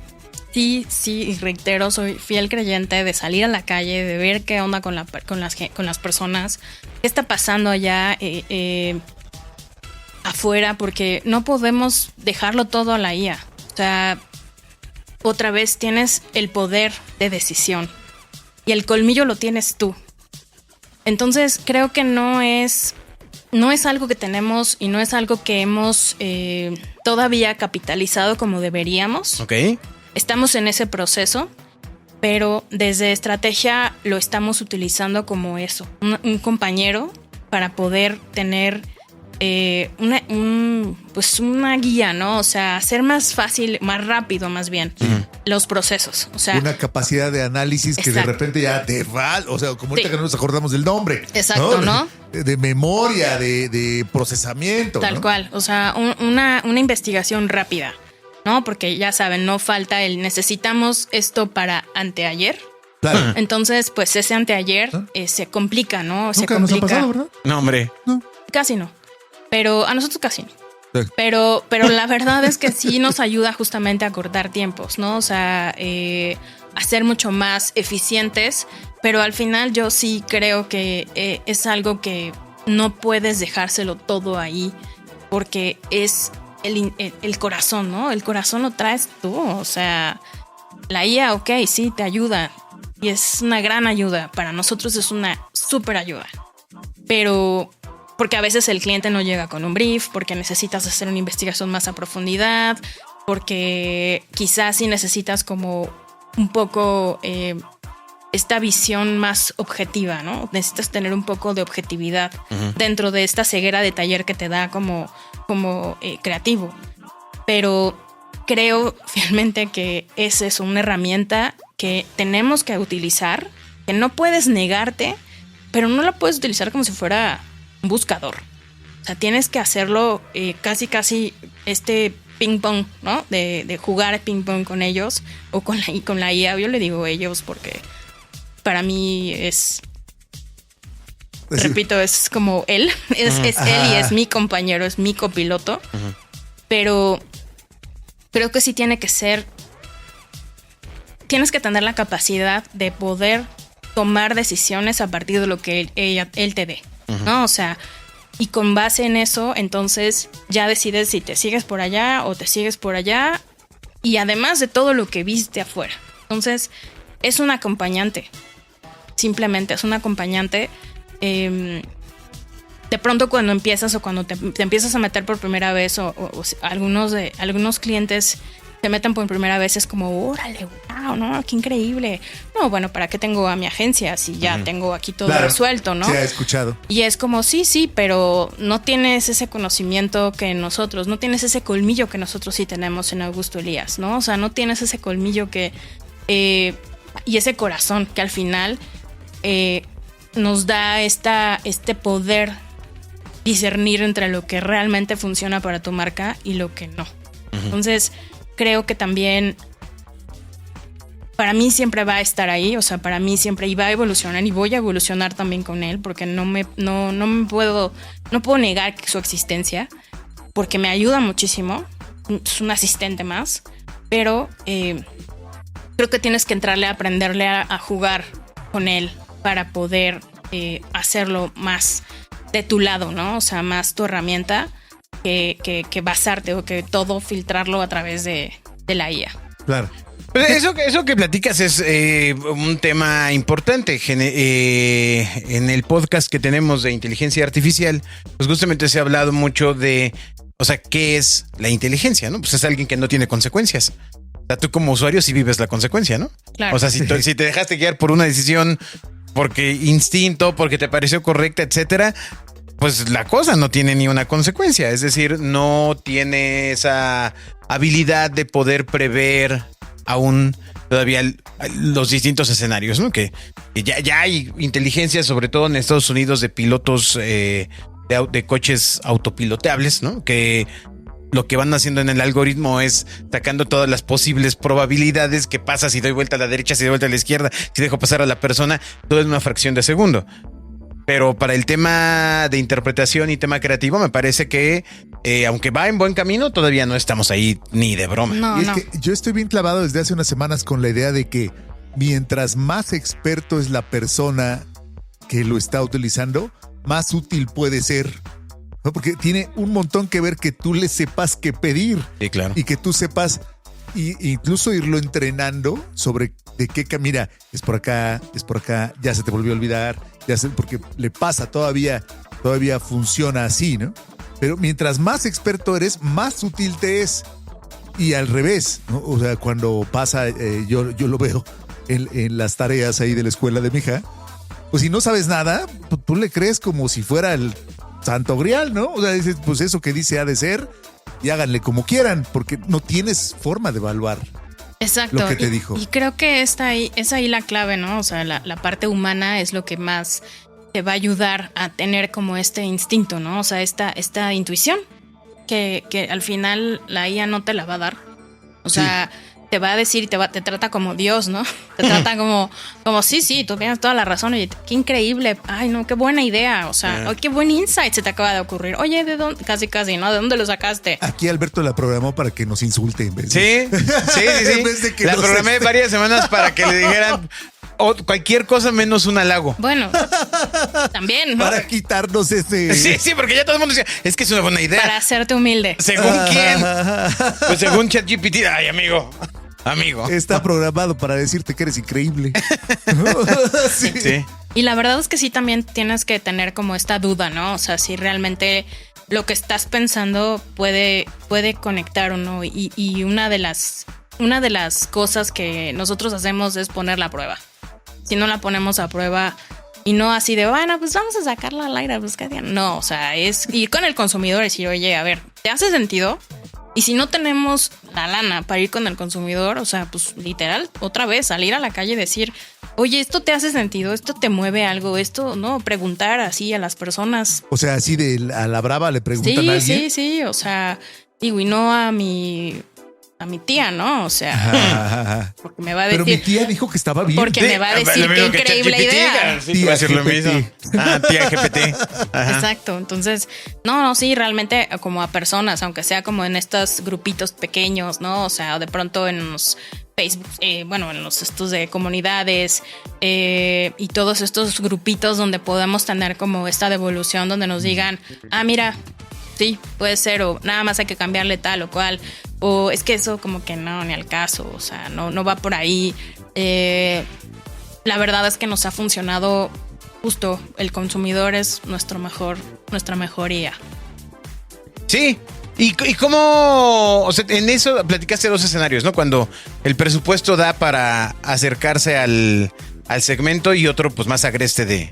sí, y reitero, soy fiel creyente de salir a la calle, de ver qué onda con las personas, qué está pasando allá afuera, porque no podemos dejarlo todo a la IA. O sea, otra vez tienes el poder de decisión y el colmillo lo tienes tú. Entonces creo que no es algo que tenemos y no es algo que hemos todavía capitalizado como deberíamos. ¿Ok? Estamos en ese proceso, pero desde estrategia lo estamos utilizando como eso, un compañero para poder tener una guía, ¿no? O sea, hacer más fácil, más rápido más bien los procesos. O sea, Una capacidad de análisis que de Exacto. repente ya te va, o sea, como ahorita Sí. que no nos acordamos del nombre. Exacto, ¿no? De memoria, de procesamiento. tal ¿no? cual, o sea, una investigación rápida, ¿no? Porque ya saben, no falta necesitamos esto para anteayer. Claro. Entonces, pues ese anteayer se complica, ¿no? Se Nunca nos ha complica. pasado, ¿verdad? No, hombre. Casi no. Pero a nosotros casi no. Sí. Pero la verdad es que sí nos ayuda justamente a cortar tiempos, ¿no? O sea, a ser mucho más eficientes. Pero al final yo sí creo que es algo que no puedes dejárselo todo ahí porque es el corazón, ¿no? El corazón lo traes tú, o sea, la IA, ok, sí, te ayuda y es una gran ayuda, para nosotros es una súper ayuda, pero porque a veces el cliente no llega con un brief, porque necesitas hacer una investigación más a profundidad, porque quizás sí necesitas como un poco esta visión más objetiva, ¿no? Necesitas tener un poco de objetividad dentro de esta ceguera de taller que te da como creativo. Pero creo fielmente que esa es una herramienta que tenemos que utilizar, que no puedes negarte, pero no la puedes utilizar como si fuera un buscador. O sea, tienes que hacerlo casi este ping pong, ¿no? De jugar ping pong con ellos o con la IA. Yo le digo ellos porque para mí es, repito, es como él. Es él y es mi compañero, es mi copiloto. Pero creo que sí tiene que ser... Tienes que tener la capacidad de poder tomar decisiones a partir de lo que él te dé, ¿no? O sea, y con base en eso, entonces ya decides si te sigues por allá o te sigues por allá. Y además de todo lo que viste afuera. Entonces, es un acompañante. Simplemente es un acompañante. De pronto cuando empiezas o cuando te empiezas a meter por primera vez o algunos clientes te meten por primera vez, es como, órale, wow, ¿no? Qué increíble. No, bueno, ¿para qué tengo a mi agencia si ya tengo aquí todo resuelto, ¿no? Se ha escuchado. Y es como, sí, pero no tienes ese conocimiento que nosotros, no tienes ese colmillo que nosotros sí tenemos en Augusto Elías, ¿no? O sea, no tienes ese colmillo que... y ese corazón que al final nos da este poder discernir entre lo que realmente funciona para tu marca y lo que no. Entonces, creo que también para mí siempre va a estar ahí, o sea, para mí siempre y va a evolucionar y voy a evolucionar también con él porque no puedo negar su existencia porque me ayuda muchísimo, es un asistente más, pero creo que tienes que entrarle a aprenderle a jugar con él para poder hacerlo más de tu lado, ¿no? O sea, más tu herramienta que basarte o que todo filtrarlo a través de la IA. Claro. Pues eso que platicas es un tema importante. En el podcast que tenemos de inteligencia artificial, pues justamente se ha hablado mucho de, o sea, ¿qué es la inteligencia, no? Pues es alguien que no tiene consecuencias. O sea, tú como usuario sí vives la consecuencia, ¿no? Claro. O sea, si te dejaste guiar por una decisión porque instinto, porque te pareció correcta, etcétera, pues la cosa no tiene ni una consecuencia. Es decir, no tiene esa habilidad de poder prever aún todavía los distintos escenarios, ¿no? Que ya hay inteligencia, sobre todo en Estados Unidos, de pilotos de coches autopiloteables, ¿no? Que lo que van haciendo en el algoritmo es sacando todas las posibles probabilidades que pasa si doy vuelta a la derecha, si doy vuelta a la izquierda, si dejo pasar a la persona, todo en una fracción de segundo. Pero para el tema de interpretación y tema creativo, me parece que aunque va en buen camino, todavía no estamos ahí ni de broma. No, y es que yo estoy bien clavado desde hace unas semanas con la idea de que mientras más experto es la persona que lo está utilizando, más útil puede ser. ¿No? Porque tiene un montón que ver que tú le sepas qué pedir. Sí, claro. Y que tú sepas incluso irlo entrenando sobre de qué mira, es por acá, ya se te volvió a olvidar, porque le pasa, todavía funciona así, ¿no? Pero mientras más experto eres, más útil te es. Y al revés, ¿no? O sea, cuando pasa, yo lo veo en las tareas ahí de la escuela de mi hija, pues si no sabes nada, tú le crees como si fuera el santo grial, ¿no? O sea, dices, pues eso que dice ha de ser y háganle como quieran, porque no tienes forma de evaluar. Exacto. Lo que te dijo. Y creo que es ahí la clave, ¿no? O sea, la parte humana es lo que más te va a ayudar a tener como este instinto, ¿no? O sea, esta intuición que al final la IA no te la va a dar. O sea, te va a decir, te trata como Dios, ¿no? Te trata como sí, tú tienes toda la razón. Oye, qué increíble. Ay, no, qué buena idea. O sea, qué buen insight se te acaba de ocurrir. Oye, ¿de dónde? Casi, ¿no? ¿De dónde lo sacaste? Aquí Alberto la programó para que nos insulte en vez de... Sí. en vez de que la programé varias semanas para que le dijeran... cualquier cosa menos un halago. Bueno, también, ¿no? Para quitarnos ese... Sí, porque ya todo el mundo decía, es que es una buena idea. Para hacerte humilde. ¿Según quién? Pues según ChatGPT. Ay, amigo. Está programado para decirte que eres increíble. Sí. Y la verdad es que sí también tienes que tener como esta duda, ¿no? O sea, si realmente lo que estás pensando puede conectar o no. Y una de las cosas que nosotros hacemos es ponerla a prueba. Si no la ponemos a prueba y no así de, bueno, pues vamos a sacarla al aire, pues que no, o sea, es ir con el consumidor y decir, oye, a ver, ¿te hace sentido? Y si no tenemos la lana para ir con el consumidor, o sea, pues literal, otra vez salir a la calle y decir, oye, ¿esto te hace sentido? ¿Esto te mueve algo? ¿Esto, no? Preguntar así a las personas. O sea, así a la brava le preguntan a alguien. Sí, o sea, digo, y no a mi tía, ¿no? O sea, Ajá. porque me va a decir. Pero mi tía dijo que estaba bien. Porque me va a decir qué increíble idea. Sí, va a decir lo mismo. Tía GPT. Ajá. Exacto. Entonces, no, sí, realmente como a personas, aunque sea como en estos grupitos pequeños, ¿no? O sea, de pronto en los Facebook, en los estos de comunidades y todos estos grupitos donde podamos tener como esta devolución donde nos digan, mira, sí, puede ser, o nada más hay que cambiarle tal o cual, o es que eso como que no, ni al caso, o sea, no va por ahí. La verdad es que nos ha funcionado justo, el consumidor es nuestra mejoría. Sí. ¿Y cómo? O sea, en eso platicaste dos escenarios, ¿no? Cuando el presupuesto da para acercarse al segmento y otro, pues más agreste de,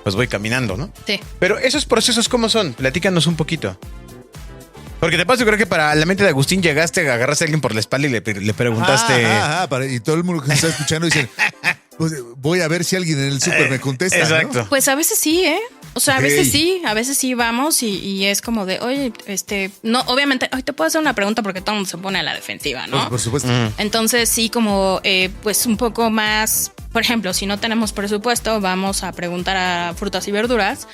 pues voy caminando, ¿no? Sí. Pero esos procesos, ¿cómo son? Platícanos un poquito. Porque de paso creo que para la mente de Agustín llegaste, agarraste a alguien por la espalda y le preguntaste. Y todo el mundo que está escuchando dice, pues, voy a ver si alguien en el súper me contesta. Exacto. ¿no? Pues a veces sí, ¿eh? O sea, Ok. a veces sí vamos y es como de, oye, no, obviamente, te puedo hacer una pregunta porque todo el mundo se pone a la defensiva, ¿no? Por supuesto. Entonces sí, como pues un poco más, por ejemplo, si no tenemos presupuesto, vamos a preguntar a frutas y verduras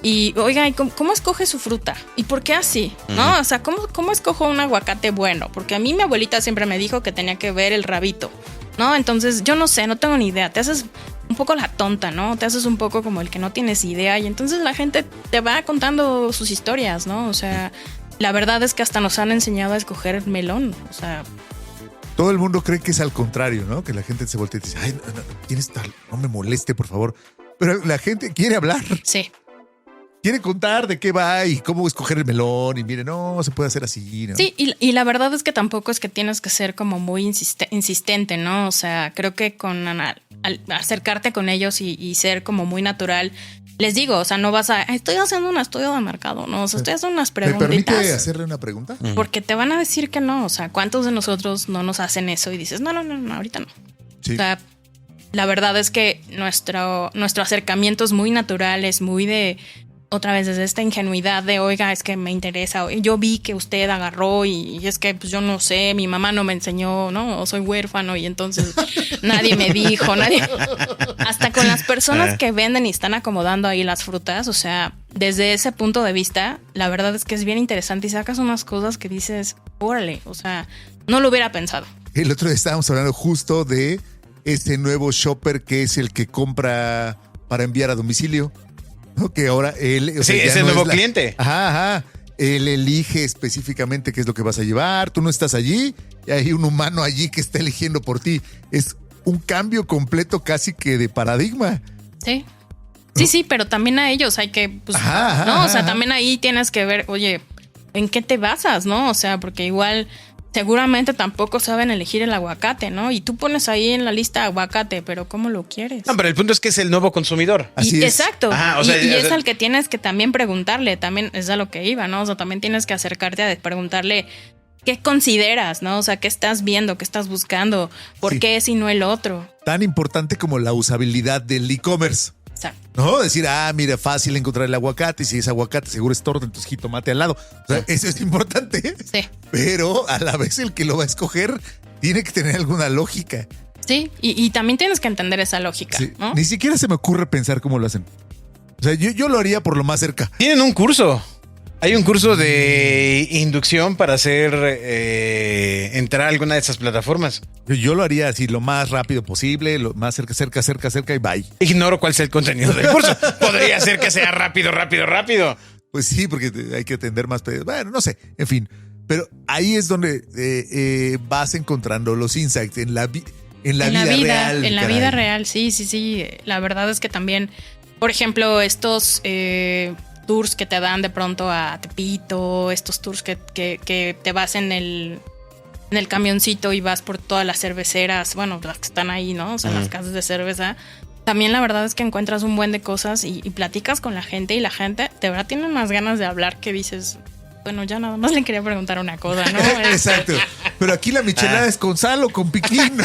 y, oiga, ¿y cómo escoge su fruta? ¿Y por qué así? ¿No? O sea, ¿cómo escojo un aguacate bueno? Porque a mí mi abuelita siempre me dijo que tenía que ver el rabito, ¿no? Entonces yo no sé, no tengo ni idea. Te haces un poco la tonta, ¿no? Te haces un poco como el que no tienes idea y entonces la gente te va contando sus historias, ¿no? O sea, la verdad es que hasta nos han enseñado a escoger el melón, o sea... Todo el mundo cree que es al contrario, ¿no? Que la gente se voltea y dice, ay, ¿quién es tal? No me moleste, por favor. Pero la gente quiere hablar. Sí. Quiere contar de qué va y cómo escoger el melón. Y mire, no, se puede hacer así, ¿no? Sí, y la verdad es que tampoco es que tienes que ser como muy insistente, ¿no? O sea, creo que al acercarte con ellos y ser como muy natural, les digo, o sea, no vas a, estoy haciendo un estudio de mercado, ¿no, o sea, estoy haciendo unas ¿Me preguntitas. permite hacerle una pregunta? Porque te van a decir que no, o sea, ¿cuántos de nosotros no nos hacen eso? Y dices, no, ahorita no. Sí. O sea, la verdad es que nuestro acercamiento es muy natural, es muy de... Otra vez desde esta ingenuidad de, oiga, es que me interesa, yo vi que usted agarró y es que pues yo no sé, mi mamá no me enseñó, ¿no? O soy huérfano y entonces nadie me dijo, hasta con las personas que venden y están acomodando ahí las frutas, o sea, desde ese punto de vista, la verdad es que es bien interesante y sacas unas cosas que dices, órale, o sea, no lo hubiera pensado. El otro día estábamos hablando justo de este nuevo shopper que es el que compra para enviar a domicilio. ¿No? Que ahora él... O sea, es el nuevo cliente. Ajá. Él elige específicamente qué es lo que vas a llevar. Tú no estás allí y hay un humano allí que está eligiendo por ti. Es un cambio completo casi que de paradigma. Sí. Sí, pero también a ellos hay que... Pues, ¿no? O sea, también ahí tienes que ver, oye, ¿en qué te basas, no? O sea, porque igual... Seguramente tampoco saben elegir el aguacate, ¿no? Y tú pones ahí en la lista aguacate, pero ¿cómo lo quieres? No, pero el punto es que es el nuevo consumidor. Así es. Exacto. Ajá, o sea, y es al que tienes que también preguntarle, también es a lo que iba, ¿no? O sea, también tienes que acercarte a preguntarle qué consideras, ¿no? O sea, qué estás viendo, qué estás buscando, por qué ese y no el otro. Tan importante como la usabilidad del e-commerce. Exacto. No, decir, mira, fácil encontrar el aguacate. Y si es aguacate, seguro es torta, entonces jitomate al lado. O sea, eso es importante. Sí. Pero a la vez el que lo va a escoger tiene que tener alguna lógica. Sí, y también tienes que entender esa lógica, Sí. ¿no? Ni siquiera se me ocurre pensar cómo lo hacen. O sea, yo lo haría por lo más cerca. Tienen un curso. ¿Hay un curso de inducción para hacer entrar a alguna de esas plataformas? Yo lo haría así lo más rápido posible, lo más cerca y bye. Ignoro cuál sea el contenido del curso. Podría ser que sea rápido. Pues sí, porque hay que atender más pedidos. Bueno, no sé, en fin. Pero ahí es donde vas encontrando los insights en la vida real. En la caray. vida real, sí. La verdad es que también, por ejemplo, estos tours que te dan de pronto a Tepito, estos tours que te vas en el camioncito y vas por todas las cerveceras, bueno, las que están ahí, ¿no? O sea, las casas de cerveza. También la verdad es que encuentras un buen de cosas y platicas con la gente y la gente de verdad tiene unas ganas de hablar que dices, bueno, ya nada más le quería preguntar una cosa, ¿no? Exacto. Pero aquí la michelada es con sal o con piquín, ¿no?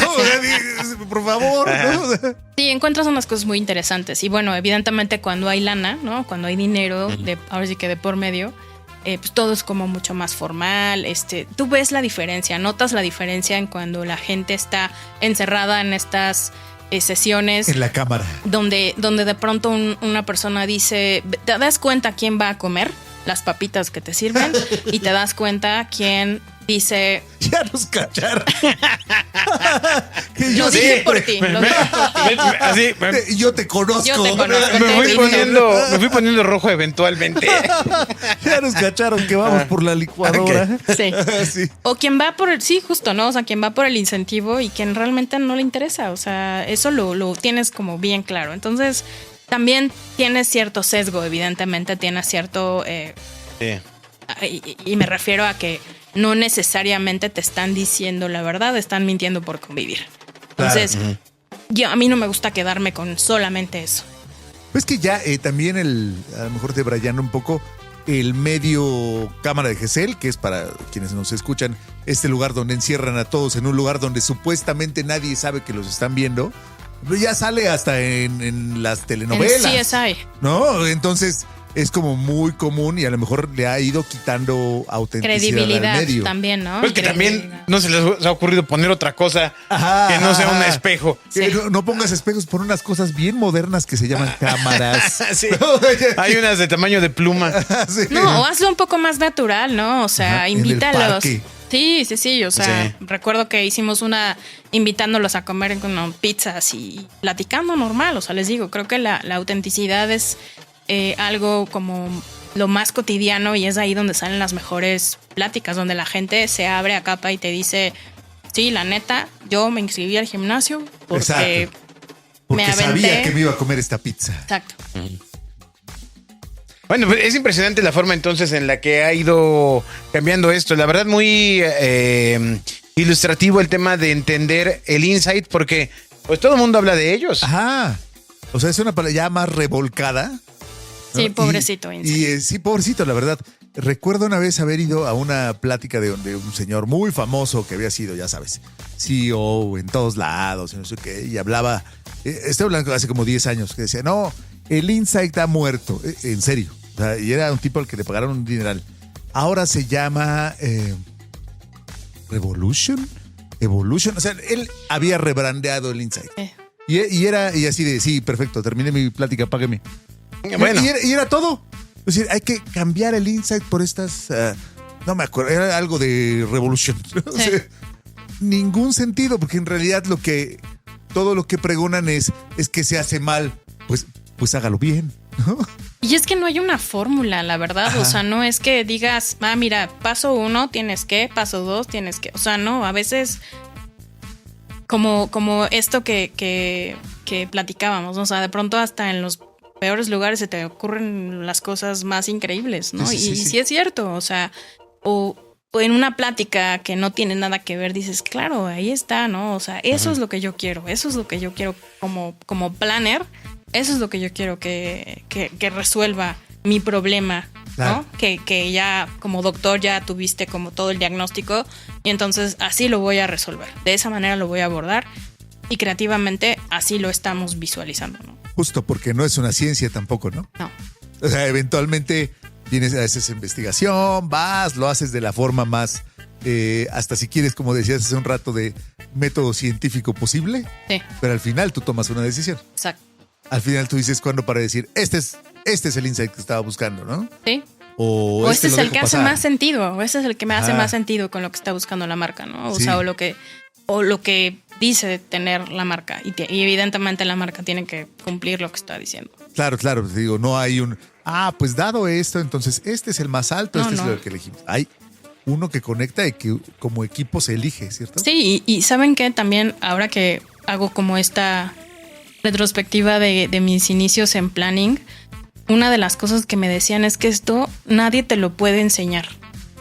Por favor, ¿no? Sí, encuentras unas cosas muy interesantes. Y bueno, evidentemente cuando hay lana, ¿no? Cuando hay dinero, ahora sí que de por medio, pues todo es como mucho más formal. Tú ves la diferencia, notas la diferencia en cuando la gente está encerrada en estas sesiones. En la cámara. Donde de pronto una persona dice, te das cuenta quién va a comer las papitas que te sirven y te das cuenta quién dice... Ya nos cacharon. Que Lo dije por ti. Yo te conozco. Yo te conozco. Me fui poniendo rojo eventualmente. Ya nos cacharon que vamos por la licuadora. Sí. Sí. O quien va por el... Sí, justo, ¿no? O sea, quien va por el incentivo y quien realmente no le interesa. O sea, eso lo tienes como bien claro. Entonces, también tienes cierto sesgo, evidentemente. Tienes cierto... Sí. Y me refiero a que no necesariamente te están diciendo la verdad, están mintiendo por convivir. Entonces, a mí no me gusta quedarme con solamente eso. Pues que ya también a lo mejor debrayando un poco, el medio cámara de Gesell, que es para quienes nos escuchan, este lugar donde encierran a todos en un lugar donde supuestamente nadie sabe que los están viendo, ya sale hasta en las telenovelas. En CSI. ¿No? Entonces es como muy común y a lo mejor le ha ido quitando autenticidad Credibilidad al medio. también, ¿no? Pues que también no se les ha ocurrido poner otra cosa que no sea un espejo. Sí. No pongas espejos, pon unas cosas bien modernas que se llaman cámaras. Sí. Hay unas de tamaño de pluma. Sí. No, o hazlo un poco más natural, ¿no? O sea, Ajá, invítalos. en el parque. Sí. O sea, Sí. recuerdo que hicimos una invitándolos a comer con pizzas y platicando normal. O sea, les digo, creo que la autenticidad es algo como lo más cotidiano y es ahí donde salen las mejores pláticas, donde la gente se abre a capa y te dice, sí, la neta, yo me inscribí al gimnasio porque Exacto. Porque me aventé. sabía que me iba a comer esta pizza. Exacto. Bueno, pues es impresionante la forma entonces en la que ha ido cambiando esto. La verdad, muy ilustrativo el tema de entender el insight, porque pues todo el mundo habla de ellos. Ajá. O sea, es una palabra ya más revolcada. ¿no? Sí, pobrecito. Sí, pobrecito, la verdad. Recuerdo una vez haber ido a una plática de un señor muy famoso que había sido, ya sabes, CEO en todos lados y no sé qué, y hablaba, estoy hablando hace como 10 años, que decía, no, el insight ha muerto, en serio. O sea, y era un tipo al que le pagaron un dineral. Ahora se llama Evolution. O sea, él había rebrandeado el insight. Y así de, sí, perfecto, terminé mi plática, págueme. Bueno. Y era todo. Es decir, hay que cambiar el insight por estas... no me acuerdo, era algo de Revolution. O sea, ningún sentido, porque en realidad todo lo que pregonan es que se hace mal. Pues hágalo bien, ¿no? Y es que no hay una fórmula, la verdad. Ajá. O sea, no es que digas, mira, paso 1 tienes que, paso 2 tienes que. O sea, no, a veces... Como esto que platicábamos, ¿no? O sea, de pronto hasta en los peores lugares se te ocurren las cosas más increíbles, ¿no? Sí. Y sí es cierto, o sea, o en una plática que no tiene nada que ver, dices, claro, ahí está, ¿no? O sea, eso es lo que yo quiero, como planner, eso es lo que yo quiero que resuelva mi problema, ¿no? Claro. Que ya como doctor ya tuviste como todo el diagnóstico y entonces así lo voy a resolver, de esa manera lo voy a abordar y creativamente así lo estamos visualizando, ¿no? Justo porque no es una ciencia tampoco, ¿no? No. O sea, eventualmente haces investigación, lo haces de la forma más, hasta si quieres, como decías hace un rato, de método científico posible. Sí. Pero al final tú tomas una decisión. Exacto. Al final tú dices cuándo para decir, este es el insight que estaba buscando, ¿no? Sí. O este es lo el dejo que hace pasar. más sentido, o este es el que me hace Ah. más sentido con lo que está buscando la marca, ¿no? O Sí. sea, o lo que dice tener la marca. Y evidentemente la marca tiene que cumplir lo que está diciendo. Claro, claro. Te digo, no hay pues dado esto, entonces este es el más alto, No, este no. es el que elegimos. Hay uno que conecta y que como equipo se elige, ¿cierto? Sí, y ¿saben qué? También ahora que hago como esta retrospectiva de mis inicios en planning, una de las cosas que me decían es que esto nadie te lo puede enseñar.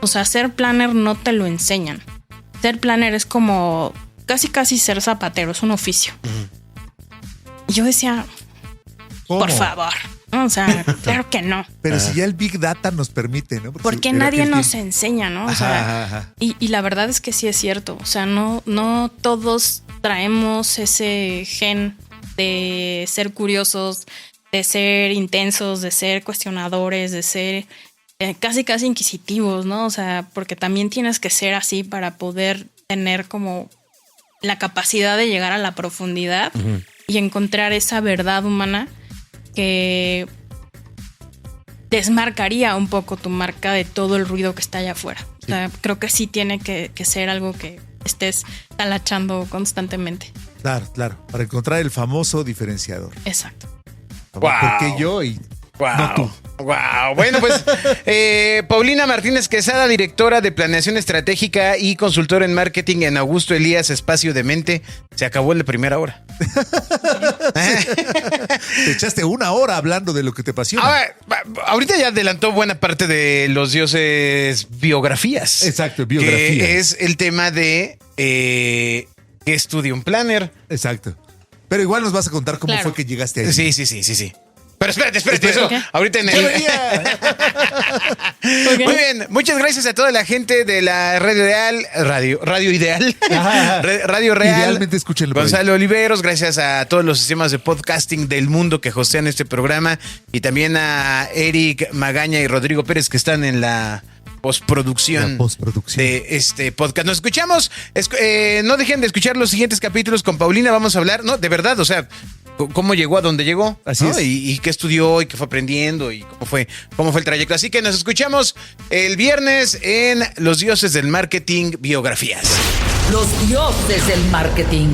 O sea, ser planner no te lo enseñan. Ser planner es como casi ser zapatero, es un oficio. Y yo decía, ¿Cómo? por favor. O sea, claro que no. Pero si ya el Big Data nos permite, ¿no? Porque en nadie aquel nos tiempo- enseña, ¿no? O Ajá, sea, ajá. y la verdad es que sí es cierto. O sea, no todos traemos ese gen de ser curiosos, de ser intensos, de ser cuestionadores, de ser casi inquisitivos, ¿no? O sea, porque también tienes que ser así para poder tener como la capacidad de llegar a la profundidad y encontrar esa verdad humana que desmarcaría un poco tu marca de todo el ruido que está allá afuera. O sea, creo que sí tiene que ser algo que estés talachando constantemente. Claro, claro. Para encontrar el famoso diferenciador. Exacto. Guau. Porque yo y no tú. Wow. Bueno, pues Paulina Martínez Quesada, directora de Planeación Estratégica y consultora en marketing en Augusto Elías Espacio de Mente. Se acabó en la primera hora. Te echaste una hora hablando de lo que te apasiona. Ahora, ahorita ya adelantó buena parte de los dioses biografías. Exacto, biografías. Que es el tema de qué estudia un planner. Exacto. Pero igual nos vas a contar cómo Claro. fue que llegaste ahí. Sí. Pero espérate, eso. ¿Qué? Ahorita en ¡Qué el. venía! Ok. Muy bien, muchas gracias a toda la gente de la Radio Ideal, Ajá. Radio Real. Idealmente escúchenlo por ahí. Gonzalo Oliveros, gracias a todos los sistemas de podcasting del mundo que hostean este programa y también a Eric Magaña y Rodrigo Pérez que están en la postproducción. La postproducción. De este podcast. Nos escuchamos. No dejen de escuchar los siguientes capítulos con Paulina. Vamos a hablar, no, de verdad, o sea, cómo llegó a donde llegó. Así ¿no? es. Y qué estudió y qué fue aprendiendo y cómo fue el trayecto. Así que nos escuchamos el viernes en Los Dioses del Marketing Biografías. Los dioses del marketing.